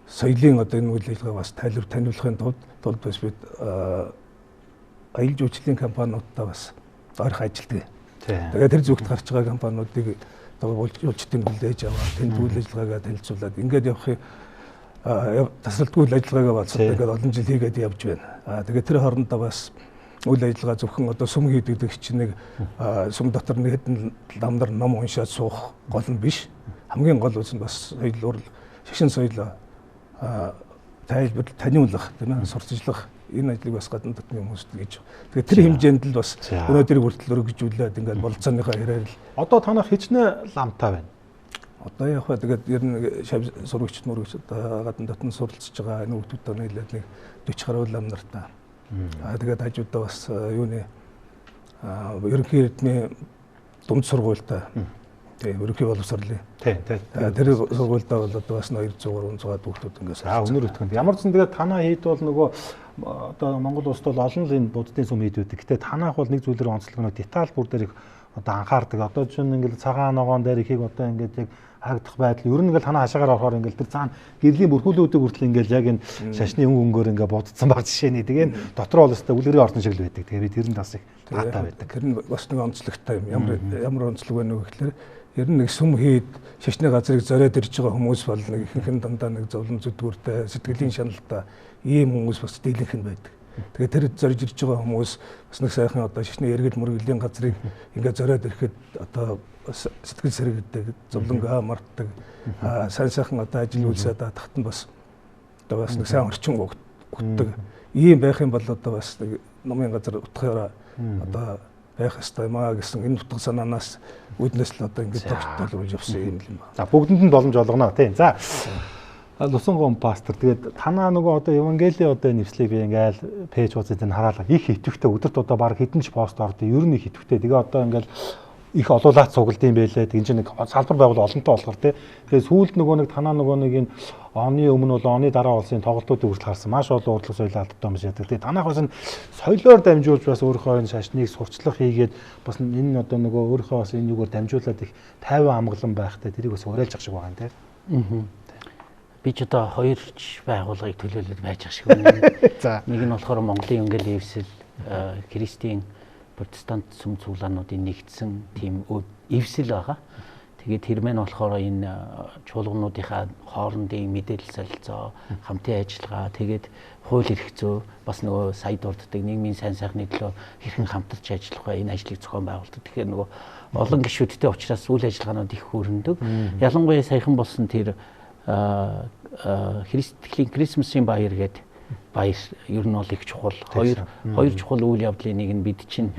Speaker 3: соёлын одоо энэ үйл ажиллагааг бас таниулахын тулд бас бид аялал жуулчлалын компаниудаа бас ойрхон ажилтдаг. Тэгээд тэр зүгт гарч байгаа компаниудыг жуулчдын хүлээж аваад тэнд үйл ажиллагаагаа танилцуулаад ингээд явахыг тасралтгүй үйл ажиллагаагаа бас ингээд олон жил хийгээд явж байна. Тэгээд тэр хоорондоо бас үйл ажиллагаа зөвхөн одоо сүм хийдэг чинь нэг сүм дотор нэг хэдэн ламдар ном уншаад суух гол нь биш. Хамгийн гол үс нь бас соёл урал шашин соёл тайлбар таниулах тийм ээ сурталчлах энэ ажлыг бас гадна дотны хүмүүст гэж. Тэгэхээр тэр хэмжээнд л бас өнөөдрийг хүртэл өргөжүүлээд ингээд болцооныхаа хэрээр л
Speaker 1: одоо танах хичнээн ламтай байна.
Speaker 3: Одоо яг хаа тэгээд ер нь шав сурагчд мөрөгч гадна дотн суралцж байгаа энэ хүмүүстэй нийлээд нэг 40 гаруй лам нартай. Тэгээд хажуудаа бас юуны ерөнхий эрдмийн дунд сургуультай. Тийм ерөнхий боловсролын.
Speaker 1: Тийм.
Speaker 3: Тэр сургуультай бол одоо бас 200 300 хүүхдүүд ингээс.
Speaker 1: Өнөр өтгөнд. Ямар ч тэгээд танаа хэд бол нөгөө одоо Монгол улсад бол олон л энэ буддын сүм хийдүүд. Гэтэ танаах бол нэг зүйлээр онцлог нь деталь бүр дээр одоо анхаардаг. Одоо жишээ нь ингээл цагаан ногоон дээр ихийг одоо ингээд яг харагдах байдал. Ер нь ингээл танаа хашаагаар орохоор ингээл тэр цаана гэрлийн бүрхүүлүүдийг хүртэл ингээл яг энэ шашны өнгөөр ингээд будцсан баг жишээний. Тэгээ дотроо бол өстой үлгэрийн орсон шиг л байдаг. Тэгээ би тэр нь бас их таатай байдаг.
Speaker 3: Тэр нь бас нэг онцлогтой юм. Ямар онцлог байна вэ гэхээр ер нь нэг сүм хийд шашны газрыг зориод ирж байгаа хүмүүс бол нэг ихэнх нь дандаа нэг зовлон зүдгүүртэй сэтгэлийн шаналтай ийм хүмүүс бас дийлэнх нь байдаг. Тэгээд тэр зорж ирж байгаа хүмүүс бас нэг сайхан одоо шашны эргэл мөргөлийн газрыг ингээд зориод ирэхэд одоо сэтгэл сэргийдэг, зовлонгаа мартдаг, сайн сайхан одоо ажил үйлсээд тахт нь бас одоо бас нэг сайн орчин өгдөг. Ийм байх юм бол одоо бас нэг номын газар утгаараа одоо байх ёстой юм аа гэсэн энэ утга санаанаас үүднээс л одоо ингээд тогтоолж явсан юм л юм байна.
Speaker 1: За бүгдэнд нь боломж олгоно тийм. За Лусонгон пастор тэгээд танаа нөгөө одоо евангелийн одоо нэвслийг би ингээл пэйж хуудасд нь хараалаа. Их хитвэхтэй өдөрт одоо баг хэдэн ч пост ордог. Ер нь их хитвэхтэй. Тэгээ одоо ингээл их олуулаад цуглдсан байлээ. Тэгин чинь нэг салбар байгуул олонтой болохоор тий. Тэгээ сүүлд нөгөө нэг танаа нөгөө нэг энэ оны өмнө бол оны дараа улсын тоглолтуудыг хүртэл харсан. Маш олон урдлаг соёл алдсан юм шиг. Тэгээ танах бас энэ соёлоор дамжуулж бас өөрийнхөө энэ шашныг сурчлах хийгээд бас энэ одоо нөгөө өөрийнхөө бас энэ юугаар дамжуулаад их тайван амгалан байхтай тэрийг бас уриалж ах шиг байгаа юм тий.
Speaker 5: Би ч одоо хоёр байгууллагыг төлөөлөд байж ах шиг байна. Нэг нь болохоор Монголын Евангелийн эвсэл Христийн протестант сүм цуглаануудын нэгдсэн тийм эвсэл байгаа. Тэгээд тэр мэн болохоор энэ чуулгануудынхаа хоорондын мэдээлэл солилцоо, хамтын ажиллагаа, тэгээд хууль эрх зүй бас нөгөө сая дурддаг нийгмийн сайн сайхны төлөө хэрхэн хамтарч ажиллах вэ? Энэ ажлыг зохион байгуулдаг. Тэгэхээр нөгөө олон гишүүдтэй уулзраас үйл ажиллагаанууд их хөрөндөг. Ялангуяа саяхан болсон тэр христийн Крисмсийн баяр гэдэг баяр ер нь бол их чухал. Хоёр чухал үйл явдлын нэг нь бид чинь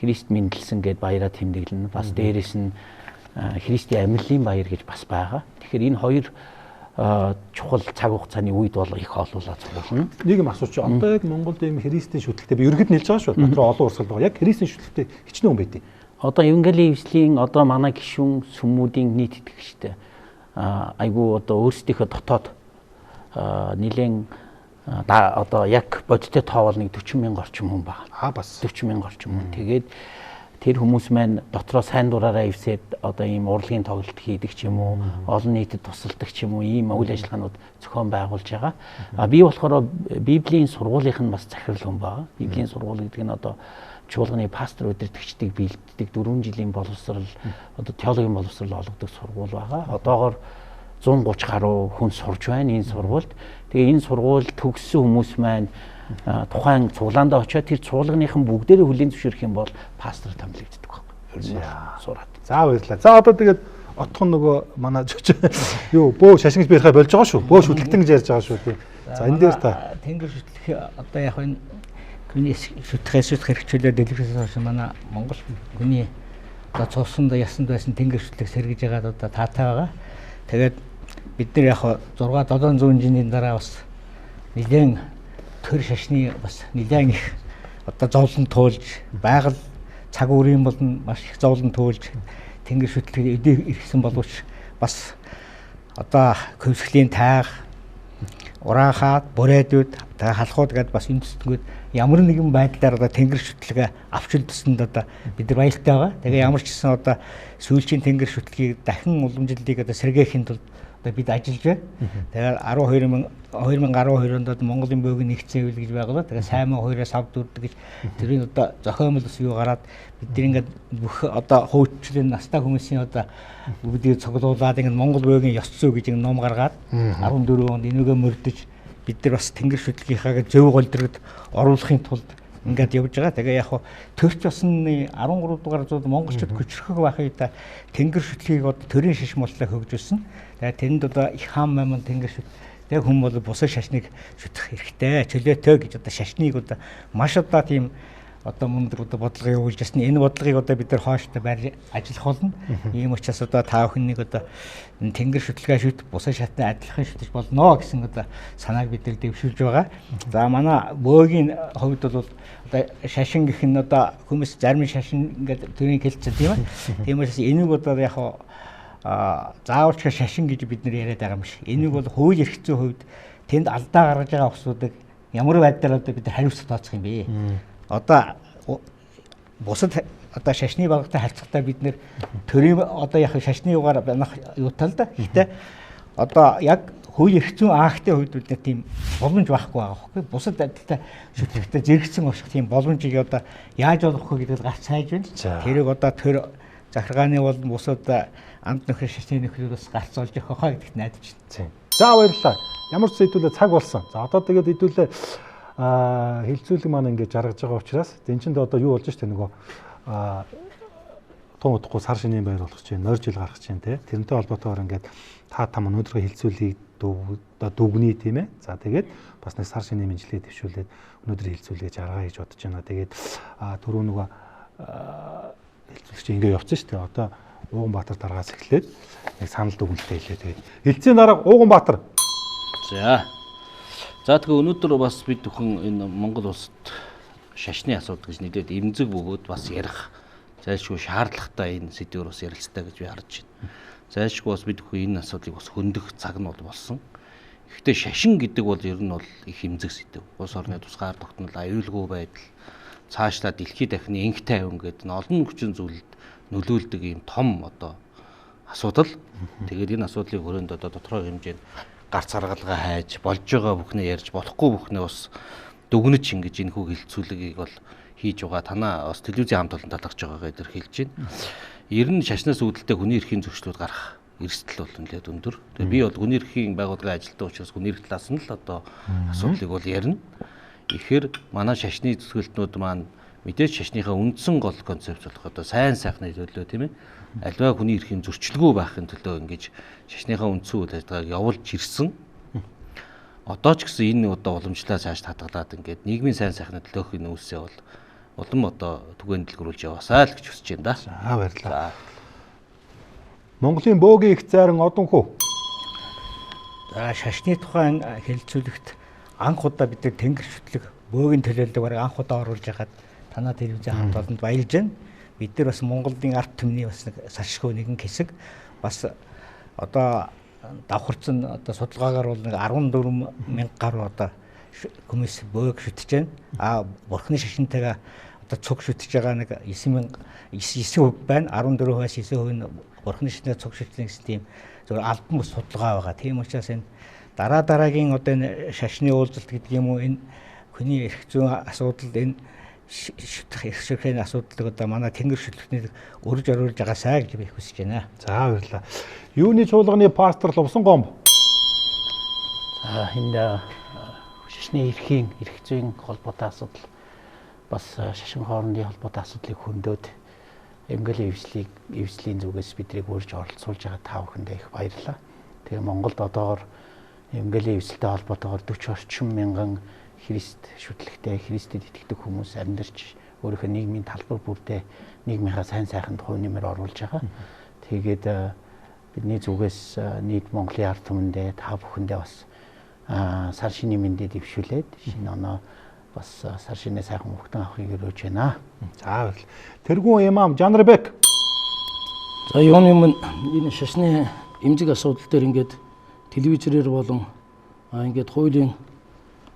Speaker 5: Христ мэндэлсэн гэд баяраа тэмдэглэнэ. Бас дээрэс нь Христийн амьлын баяр гэж бас байгаа. Тэгэхээр энэ хоёр чухал цаг хугацааны үед бол их олуулаад цуглуулна.
Speaker 1: Нэг юм асууч. Одоо яг Монголд ийм христийн шүтлэгтэй би ерөнхийд нь хэлж байгаа шүү. Дотроо олон урсгал байгаа. Яг христийн шүтлэгтэй хичнээн хүн байдیں۔
Speaker 5: Одоо Евангелийн эвслийн одоо манай гишүүн сүмүүдийн нийт итгэгчтэй айгу одоо өөрсдийнхөө дотоод нэлээд одоо яг бодиттой тоовол нэг 40,000 орчим хүн байна.
Speaker 1: Бас
Speaker 5: 40,000 орчим хүн. Тэгээд тэр хүмүүс маань дотроо сайн дураараа ивсээд одоо ийм урлагийн тоглолт хийдэг ч юм уу, олон нийтэд тусалдаг ч юм уу, ийм үйл ажиллагаанууд зохион байгуулж байгаа. Би болохоор Библийн сургуулийнх нь бас захирал хүн байгаа. Библийн сургууль гэдэг нь одоо чуулганы пастор удирдагчдыг бэлддэг 4 жилийн боловсрал, одоо теологийн боловсрал олгодог сургууль байгаа. Одоогоор 130 гаруй хүн сурж байна энэ сургуульд. Тэгээ энэ сургууль төгссөн хүмүүс маань тухайн цуглаандаа очиод тэр цуулганыхан бүгдээрээ хүлээн зөвшөөрөх юм бол пастор томилогддог байхгүй. Сураад.
Speaker 1: За баярлалаа. За одоо тэгээд отхон нөгөө манай юу бөө шашин гэж ярихаа болж байгаа шүү. Бөө шүтлэгтэн гэж ярьж байгаа шүү тий. За энэ дээр та
Speaker 6: тэнгэр шүтлэх одоо яг энэ хүний шүтлэхээс хэрэгжүүлээд дэлгэцээс хойш манай Монгол хүний одоо цуусанд ясанд байсан тэнгэр шүтлэх сэргэж байгаа одоо таатай байгаа. Тэгээд бид нар яг 6-700 жилийн дараа бас нэгэн төр шашны бас нэлээд их одоо зовлон туулж байгаль цаг үрийн болон маш их зовлон туулж тэнгэр шүтлэг ирсэн боловч бас одоо көвсглийн тайг ураахаад бүрээдүүд та халахууд гэдээ бас энэ төсөнгөд ямар нэгэн байдлаар одоо тэнгэр шүтлэгээ авчилдсанд одоо бид нар баяртай байгаа. Тэгээ ямар ч гэсэн одоо сүүлчийн тэнгэр шүтлэгийг дахин уламжлалыг одоо сэргээхийн тулд одоо бид ажиллаж байна. Тэгээ 2012 онд Монголын бөөгийн нэгдсэн хэвлэл гэж байгуулаад тэгээ сайман 2-оос авд үрдэг гэж тэрийн одоо зохиомл ус юу гараад бид нар ингээд бүх одоо хуучлын настай хүмүүсийн одоо бүгдийг цуглуулад ингээд Монгол бөөгийн ёс зүй гэж ном гаргаад 14 онд энэгээ мөрдөж бид нар бас тэнгэр шүтлгийнхаа зөв голдрогд оруулахын тулд ингээд явж байгаа. Тэгээ яг төрч басны 13 дугаар зуур монголчууд хүчрхэг байхыг та тэнгэр шүтлгийг одоо төрийн шишмолтой хөгжүүлсэн. Тэгээ тэнд одоо их хаан маман тэнгэр шүт тэг хүн бол бусад шашныг шүтэх хэрэгтэй. Чөлөөтэй гэж одоо шашныг одоо маш одоо тийм одоо мундаг одоо бодлого явуулж ирсэн. Энэ бодлогыг одоо бид нар хооштой барь ажиллах болно. Ийм учраас одоо та бүхнийг одоо тэнгэр шүтлгээ шүт бусад шатны адилхан шүтэж болно гэсэн одоо санааг бид нар дэвшүүлж байгаа. За манай бөөгийн хувьд бол одоо шашин гэх нь одоо хүмүүс зарим шашин ингээд төрийн хэлцээ тийм ээ. Тийм учраас энийг одоо яг заавалч шашин гэж бид нар яриад байгаа юм шиг. Энийг бол хууль эрх зүйн хувьд тэнд алдаа гаргаж байгаа усуудыг ямар байдлаар одоо бид нар хариуцлага тооцох юм бэ? Одоо бусад одоо шашны байгууллагатай харьцахтаа бид нэр төрийн одоо яг шашны югаар банах юутай л да. Гэхдээ одоо яг хууль эрх зүйн актын хувьд бид тийм боломж байхгүй байгаа байхгүй. Бусад адилтай шүтлэгтэй зэрэгцэн очих тийм боломжийг одоо яаж олох вэ гэдгийг гарч сайж байна. Тэрийг одоо төр захиргааны бол бусад амт нөхөр шашны нөхрөөс гарц олж явах хаа гэдэгт найдаж байна.
Speaker 1: За баярлалаа. Ямар ч хэдүүлээ цаг болсон. За одоо тэгээд хэдүүлээ хилцүүлэг маань ингээд жаргаж байгаа учраас тэнцэнд одоо юу болж штэ нөгөө тун удахгүй сар шинийн байр болох чинь нойр жил гарах чинь те тэрнтэй холбоотойгоор ингээд та там өнөөдрийн хилцүүлгийг дүгнэе тийм ээ. За тэгээд бас нэг сар шинийн мэдлэгээ дэвшүүлээд өнөөдрийн хилцүүлгээ жаргая гэж бодож байна. Тэгээд түрүү нөгөө хилцүүлэг чинь ингээд явцсан штэ. Одоо Ууганбаатар дараагаас эхлээд нэг санал дүгнэлтээ хэлээ. Тэгээд хилцээний дараа Ууганбаатар.
Speaker 7: За тэгээ өнөөдөр бас бид бүхэн энэ Монгол улсад шашны асуудал гэж нэлээд эмзэг бөгөөд бас ярих зайлшгүй шаардлагатай энэ сэдвээр бас ярилцтаа гэж би харж байна. Зайлшгүй бас бид бүхэн энэ асуудлыг бас хөндөх цаг нь болсон. Гэхдээ шашин гэдэг бол ер нь бол их эмзэг сэдв. Улс орны тусгаар тогтнол, аюулгүй байдал, цаашлаа дэлхийд дахины инх тайван гэдэг нь олон хүчин зүйлд нөлөөлдөг ийм том одоо асуудал. Тэгээд энэ асуудлыг хүрээнд одоо тодорхой хэмжээнд гарц аргалгаа хайж болж байгаа бүхнээ ярьж болохгүй бүхнээ бас дүгнэж ингэж энэ хүү хилцүүлгийг бол хийж байгаа. Танаа бас телевизийн хамт олон талархж байгаагаа эдэр хэлж байна. Ер нь шашнаас үүдэлтэй хүний эрхийн зөрчлүүд гарах эрсдэл бол нэлээд өндөр. Тэгээ би бол хүний эрхийн байгууллагын ажилтан учраас хүний эрх талаас нь л одоо асуудлыг бол ярина. Ихээр манай шашны зөвлөлтнүүд маань мэдээж шашныхаа үндсэн гол концепц болох одоо сайн сайхны төлөө тийм ээ. Альва хүний эрхийн зөрчилгүй байхын төлөө ингэж шашныхаа үндсэн үйл ажиллагааг явуулж ирсэн. Одоо ч гэсэн энэ одоо уламжлалаа цааш хадгалаад ингээд нийгмийн сайн сайхны төлөөх энэ үйлсээ бол улам одоо түгээн дэлгэрүүлж яваасаа л гэж хүсэж байна да.
Speaker 1: За баярлалаа. Монголын бөөгийн их зайран одонхүү.
Speaker 6: За шашны тухайн хэлэлцүүлэгт анх удаа бид тэнгэр шүтлэг бөөгийн төлөөлөлөг бараг анх удаа оруулж хагаад танаа телевизийн хамт олонд баярлж байна. Бид нар бас Монголын арт түмний бас нэг салшгүй нэгэн хэсэг бас одоо давхарцсан одоо судалгаагаар бол нэг 14,000 гаруй одоо хүмүүс бөөг шүтэж байна. Бурхны шашинтайгаа одоо цуг шүтэж байгаа нэг 9% байна. 14%-аас 9% нь бурхны шашинтай цуг шүтдэг гэсэн тийм зөв албан бус судалгаа байгаа. Тийм учраас энэ дараагийн одоо энэ шашны уулзалт гэдэг юм уу энэ хүний эрх зүйн асуудал энэ шүтэх эрх ширхээний асуудлыг одоо манай тэнгэр шүтлэгний өрж оруулж байгаасаа гэж би хүсэж байна.
Speaker 1: За баярлалаа. Юуны чуулганы пастор Лувсан гомбо.
Speaker 5: За энэ шашны эрхийн эрх зүйн холбоотой асуудал бас шашин хоорондын холбоотой асуудлыг хөндөд эмгэл эвслийн зүгээс бидрийг урьж оролцуулж байгаа та бүхэндээ их баярлалаа. Тэгээ Монголд одоогоор эмгэл эвсэлтэй холбоотойгоор 40 орчим мянган Христ шүтлэгтэй Христэд итгэдэг хүмүүс амьдарч өөрийнхөө нийгмийн талбар бүрдээ нийгмийнхаа сайн сайханд хувь нэмэр оруулж байгаа. Тэгээд бидний зүгээс нийт Монголын ард түмэндээ та бүхэндээ бас сар шинийн мэндийг дэвшүүлээд шинэ оноо бас сар шинэ сайхан мөхтөн авахыг өрөөж байна.
Speaker 1: За баярлалаа. Тэргүүн имам Жанрбек.
Speaker 4: За юуны өмнө энэ шашны эмзэг асуудал дээр ингээд телевизээр болон ингээд хуулийн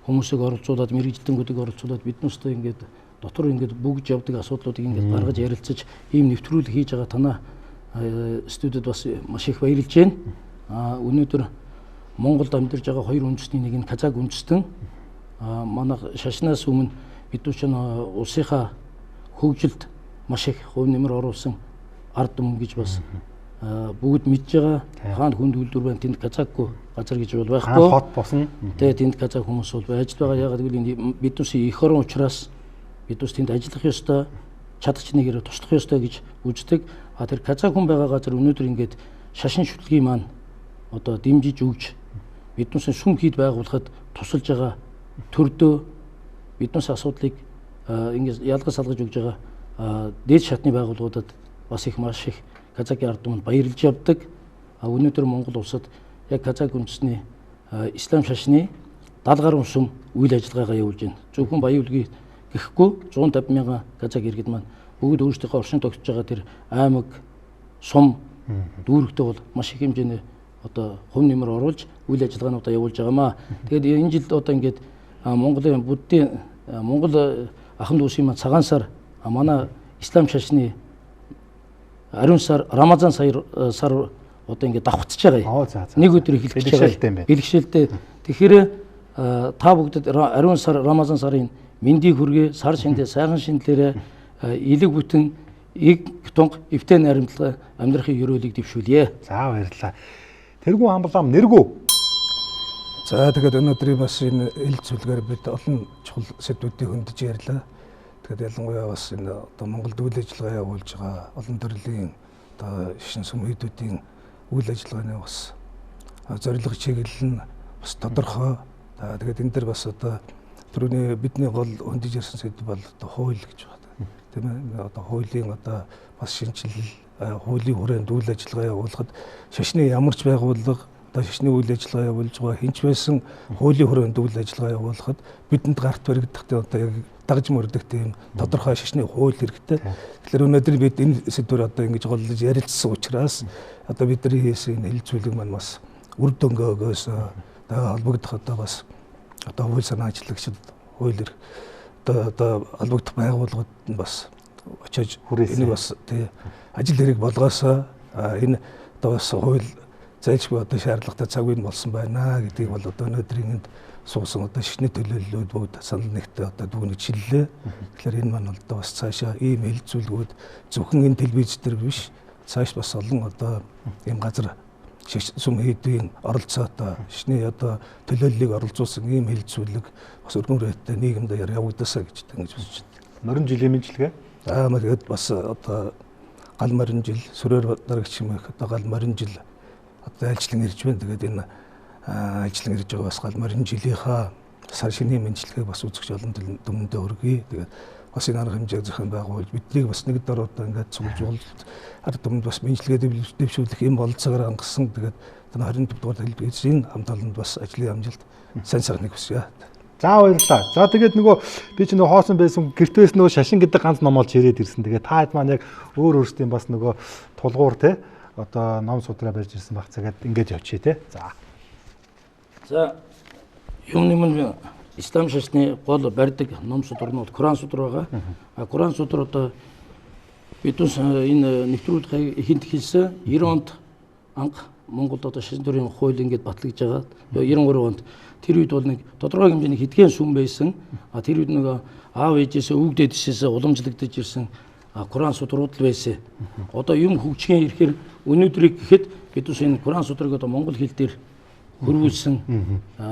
Speaker 4: хүмүүсийг оролцуулаад мэрэгжилтэнгүүдийг оролцуулаад биднээсээ ингээд дотор ингээд бүгж явдаг асуудлуудыг ингээд гаргаж ярилцаж ийм нэвтрүүлэг хийж байгаа танаа студид бас маш их баярлж байна. Өнөөдөр Монголд амьдарч байгаа хоёр үндэстний нэг нь Казак үндэстэн манай шашнаас өмнө бидүүч нь улсынхаа хөгжилд маш их хувь нэмэр оруулсан ард түмэн гэж бас бүгд мэдж байгаа. Хаана хүнд үйлдвэр байна, тэнд Казакгүй газар гэж бол байхгүй.
Speaker 1: Хот босно.
Speaker 4: Тэгээд тэнд Казак хүмүүс бол байж байгаа. Ягаад гэвэл бидүүсийн эх орон учраас бидүүс тэнд ажиллах ёстой, чадах нэгээр туслах ёстой гэж үздэг. Тэр Казак хүн байгаа газар өнөөдөр ингээд шашин шүтлгийн маань одоо дэмжиж өгж биднээсээ сүм хийд байгуулахад тусалж байгаа төрдөө биднээс асуудлыг ингээд ялгаж салгаж өгж байгаа дээд шатны байгууллагуудад бас их маш их Казакийн ард түмэнд баярлж явдаг. Өнөөдөр Монгол улсад яг Казак үндэсний ислам шашны 70 гаруй сүм үйл ажиллагаагаа явуулж байна. Зөвхөн баяуулгыг гэхгүй 150 мянган Казак иргэд маань бүгд өөрсдийнхөө оршин тогтож байгаа тэр аймаг, сум, дүүрэгтээ бол маш их хэмжээний одоо хувь нэмэр оруулж үйл ажиллагаануудаа явуулж байгаамаа. Тэгээд энэ жил одоо ингээд Монголын буддийн Монгол ахын дүүсийн маань цагаан сар манай ислам шашны ариун сар Рамазан сар одоо ингээд давхцаж байгаа. Нэг өдөр эхэлж байгаа. Бэлгшээлтэй. Тэгэхээр та бүгдэд ариун сар Рамазан сарын мэндийг хүргэе, сар шиндээ сайхан шиндлээрээ элэг бүтэн иг тунг эвтэй найрамдлага амьдрахын ёроолыг дэвшүүлье.
Speaker 1: За баярлалаа. Тэргүүн хамблам нэргүү.
Speaker 3: За тэгээд өнөөдрийн бас энэ ил зүйлгээр бид олон чухал сэдвүүдийг хөндөж ярьлаа. Тэгээд ялангуяа бас энэ одоо Монголд үйл ажиллагаа явуулж байгаа олон төрлийн одоо шин сүм хийдүүдийн үйл ажиллагааны бас зорилго чиглэл нь бас тодорхой. Тэгээд энэ дэр бас одоо түрүүний бидний гол хөндөж ярьсан сэдв бол одоо хууль гэж байна. Тийм ээ. Одоо хуулийн одоо бас шинжилэл хуулийн хүрээнд үйл ажиллагаа явуулахад шашны ямар ч байгууллага одоо шашны үйл ажиллагаа явуулж байгаа хинч байсан хуулийн хүрээнд үйл ажиллагаа явуулахад бидэнд гарт баригдахдаа одоо яг дагж мөрдөх тийм тодорхой шашны хууль хэрэгтэй. Тэгэхээр өнөөдөр бид энэ сэдвээр одоо ингэж голлож ярилцсан учраас одоо бидний хийсэн энэ хэлэлцүүлэг маань бас үр дүнгээ өгөөс холбогдох одоо бас одоо хууль санаа ажиллагчид хуулиэр одоо холбогдох байгууллагууд нь бас очиж энийг бас тий ажил хэрэг болгоосоо энэ одоо бас хууль зайлшгүй одоо шаардлагатай цаг үе болсон байна гэдгийг бол одоо өнөөдрийн энд суусан одоо шашны төлөөллүүд бүгд санал нэгтээ одоо дүүнэж шиллээ. Тэгэхээр энэ маань одоо бас цаашаа ийм хэлэлцүүлгүүд зөвхөн энэ телевиз дээр биш цааш бас олон одоо ийм газар сүм хийдийн оролцоотой шашны одоо төлөөллийг оролцуулсан ийм хэлэлцүүлэг бас өргөн үрэттэй нийгэмд явагдасаа гэж ингэж үзэж байна.
Speaker 1: Морин жилийн мэдлэгээ.
Speaker 3: Тэгээд бас одоо гал морин жил сүрээр дарагч юм их одоо гал морин жил одоо айлчлан ирж байна. Тэгээд энэ айлчлан ирж байгаа бас гал морин жилийнхаа сар шинийн мэдлэгийг бас үзэгч олон түмэндээ өргөе. Тэгээд бас энэ арга хэмжээг зохион байгуулж биднийг бас нэг дор одоо ингээд цуглаж уулзалт ард түмэнд бас мэдлэгээ дэвшүүлэх юм болцоогаар хангасан. Тэгээд 24 дугаар телевизийн хамт олонд бас ажлын амжилт сайн сайхныг хүсье.
Speaker 1: За баярлалаа. За тэгээд нөгөө би ч нөгөө хоосон байсан гэртээс нөгөө шашин гэдэг ганц ном олж ирээд ирсэн. Тэгээд та хэд маань яг өөр өөрсдийн бас нөгөө тулгуур те одоо ном судраа барьж ирсэн баг цагаад ингэж явчихъя те.
Speaker 4: За юмны мань ислам шашны гол барьдаг ном судар нь бол Куран судар байгаа. Куран судар одоо бидүүс энэ нэвтрүүлгийг эхэнд хэлсэн 90 онд анх Монголд одоо шашин төрийн хууль ингээд батлагдж байгаа. 93 онд тэр үед бол нэг тодорхой хэмжээний хэдхэн сүм байсан. Тэр үед нэг аав ээжээсээ өвгдөөдөөсөө уламжлагдаж ирсэн Куран судрууд л байсан. Одоо юм хөгжихийн ирэхээр өнөөдрийг гэхэд бидүүс энэ Куран судрыг одоо монгол хэл дээр хөрвүүлсэн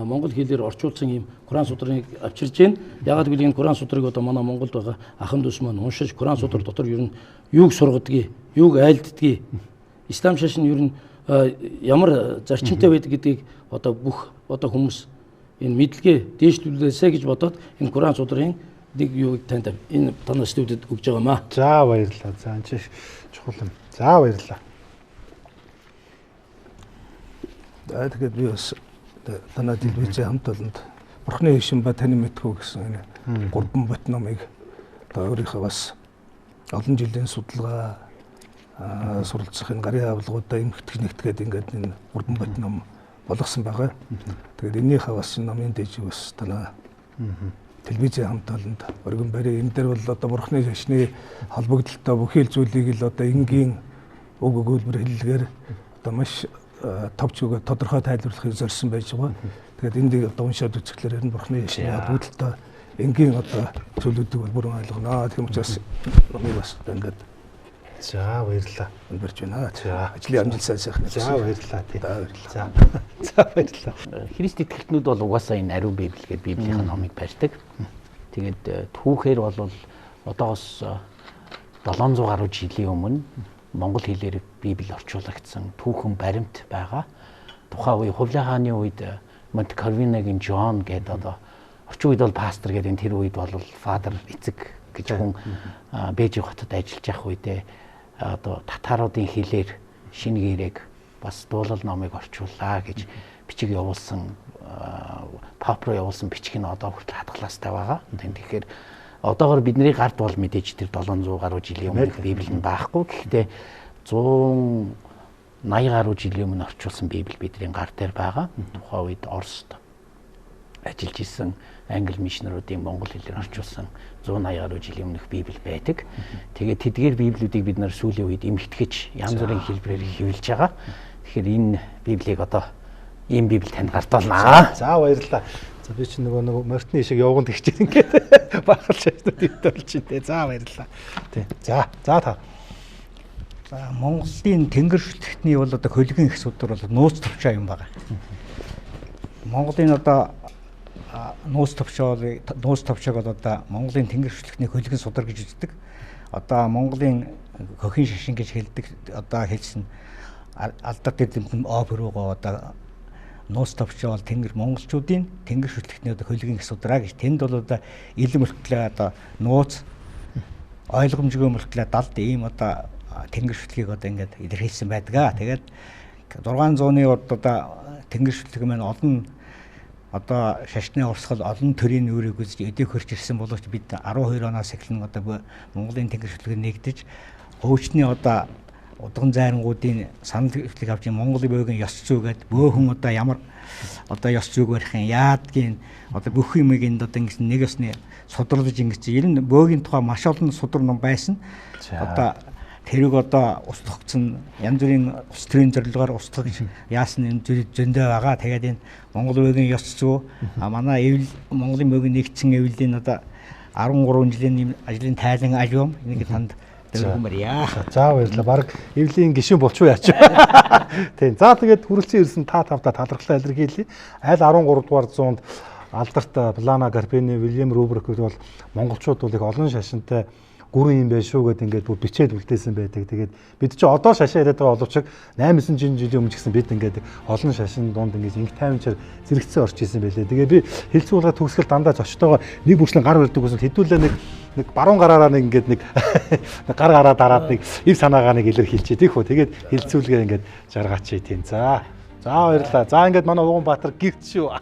Speaker 4: монгол хэлээр орчуулсан юм Куран судрыг авчирж байна. Ягаад гэвэл энэ Куран судрыг одоо манай Монголд байгаа ахын дүүс маань уншиж Куран судар дотор ер нь юуг сургадгийг, юуг айлддгийг, ислам шашин ер нь ямар зарчимтай байдаг гэдгийг одоо бүх одоо хүмүүс энэ мэдлэгээ дээшлүүлээсэ гэж бодоод энэ Куран судрын нэг юуг танд энэ танаас студид өгж байгаамаа.
Speaker 1: За баярлалаа. За энэ чухал юм. За баярлалаа.
Speaker 3: Тэгээд би бас танай телевизийн хамт олонд Бурхны ишин ба таны мэдхүү гэсэн энэ 3 бот номыг одоо өөрийнхөө бас олон жилийн судалгаа суралцах энэ гарын авилгуудаа эмхтгэж нэгтгээд ингээд энэ 3 бот ном болгосон байгаа. Тэгээд энийхээ бас энэ номын дэжиг бас танай телевизийн хамт олонд өргөн барь энэ дээр бол одоо Бурхны шашны холбогдолтой бүхий л зүйлийг л одоо энгийн үг өгүүлбэр хэллэгээр одоо маш товч өгөө тодорхой тайлбарлахыг зорьсон байж байгаа. Тэгээд эндийг одоо уншаад үзэхлээр энэ Бурхны шашны холбогдолтой энгийн одоо зүйлүүдийг бүр ойлгоно. Тийм учраас номыг бас ингээд
Speaker 1: за баярлалаа.
Speaker 3: Барьж байна. За ажлын амжилт сайн сайхан.
Speaker 1: За баярлалаа тий.
Speaker 3: За
Speaker 1: баярлалаа.
Speaker 5: Христ итгэлтнүүд бол угаасаа энэ ариун библи гэдэг библийн номыг барьдаг. Тэгээд түүхээр бол одоос 700 гаруй жилийн өмнө монгол хэлээр библи орчуулагдсан түүхэн баримт байгаа. Тухайн үе Хувлын хааны үед Монте Карвинагийн Жон гэдэг одоо орчин үед бол пастор гэдэг тэр үед бол фадер эцэг гэж хүн Бээжин хотод ажиллаж явах үедээ одоо татаруудын хэлээр шинэ гэрээг бас дуулал номыг орчууллаа гэж бичиг явуулсан пап руу явуулсан бичиг нь одоо хүртэл хадгалаастай байгаа. Тэгэхээр одоогоор бидний гарт бол мэдээж тэр 700 гаруй жилийн өмнөх библи нь байхгүй. Гэхдээ 180 гаруй жилийн өмнө орчуулсан библи бидний гар дээр байгаа. Тухайн үед Оросд ажиллаж исэн англи мишнеруудын монгол хэлээр орчуулсан 180 гаруй жилийн өмнөх библи байдаг. Тэгээд тэдгээр библиудыг бид нар сүүлийн үед эмхтгэж янз бүрийн хэлбэрээр хэвлэж байгаа. Тэгэхээр энэ библийг одоо ийм библи танд гарт болно.
Speaker 1: За баярлалаа. За би чинь нөгөө мортны ишиг явган тэгчээр ингээд бахалж дэвтэрч дээ. За баярлалаа. Тий. За та.
Speaker 6: За Монголын тэнгэр шүтлэгтний бол одоо хөлгийн их судар бол нууц төвчөө юм байна. Монголын одоо нууц төвчөөг одоо Монголын тэнгэр шүтлэгтний хөлгийн судар гэж үздэг. Одоо Монголын хөхин шашин гэж хэлдэг. Одоо хэлсэн алдаа дэдэмтэн оперуугаа одоо нууц төвчөө бол тэнгэр монголчуудын тэнгэр шүтлэгтний одоо хөлгийн их судраа гэж тэнд бол одоо илэм өртлөө одоо нууц ойлгомжгүй мөртлөө далд ийм одоо тэнгэр шүтлгийг одоо ингээд илэрхийлсэн байдаг. Тэгээд 600-ны урд одоо тэнгэр шүтлэг маань олон одоо шашны урсгал олон төрлийн үүрэг үзэж эдэг хөрч ирсэн боловч бид 12 оноос эхлэн одоо Монголын тэнгэр шүтлэг нэгдэж хөвчний одоо удган зайрангуудын санал хөвчлэг авч Монголын бөөгийн ёс зүйгээд бөөхөн одоо ямар одоо ёс зүйг барих юм яадгийн одоо бүх юмыг энд одоо ингэж нэг ёсны сударлаж ингэж ер нь бөөгийн тухай маш олон судар ном байсан. Одоо тэрийг одоо устгагдсан янз бүрийн ус төрийн зорилгоор устгаж яасан энэ зүйл зөндөө байгаа. Тэгээд энэ Монгол бөөгийн ёс зүй манай эвл Монголын бөөгийн нэгдсэн эвлийн одоо 13 жилийн ажлын тайлан альбом энийг танд
Speaker 1: За баярлалаа. Бараг эвлийн гишүүн болчихоо яач. Тийм. За тэгээд хүрэлцэн ирсэн та тавтаа талархлаа илэрхийлье. Аль 13 дугаар зуунд алдарт Плана Гарпини, Вильям Рубрик бол монголчууд бол их олон шашинтай гүрэн юм байна шүү гэд ингээд бүр бичээд үлдээсэн байдаг. Тэгээд бид чи одоо шашаа яриад байгаа боловч 8-9 жилийн өмнө ч гэсэн бид ингээд олон шашин дунд ингээд инх тайванчаар зэрэгцсэн орж исэн байлээ. Тэгээд би хэлцүүлгээ төгсгөл дандаа зочтойгоо нэг бүрчлэн гар барьдаг гэсэн хэдүүлээ нэг баруун гараараа нэг ингээд нэг гар гараа дараад нэг ив санаагаа нэг илэрхийлчихэд их хөө. Тэгээд хэлцүүлгээ ингээд жаргаач тийм. За баярлалаа. За ингээд манай Уган Баатар гівт шүү.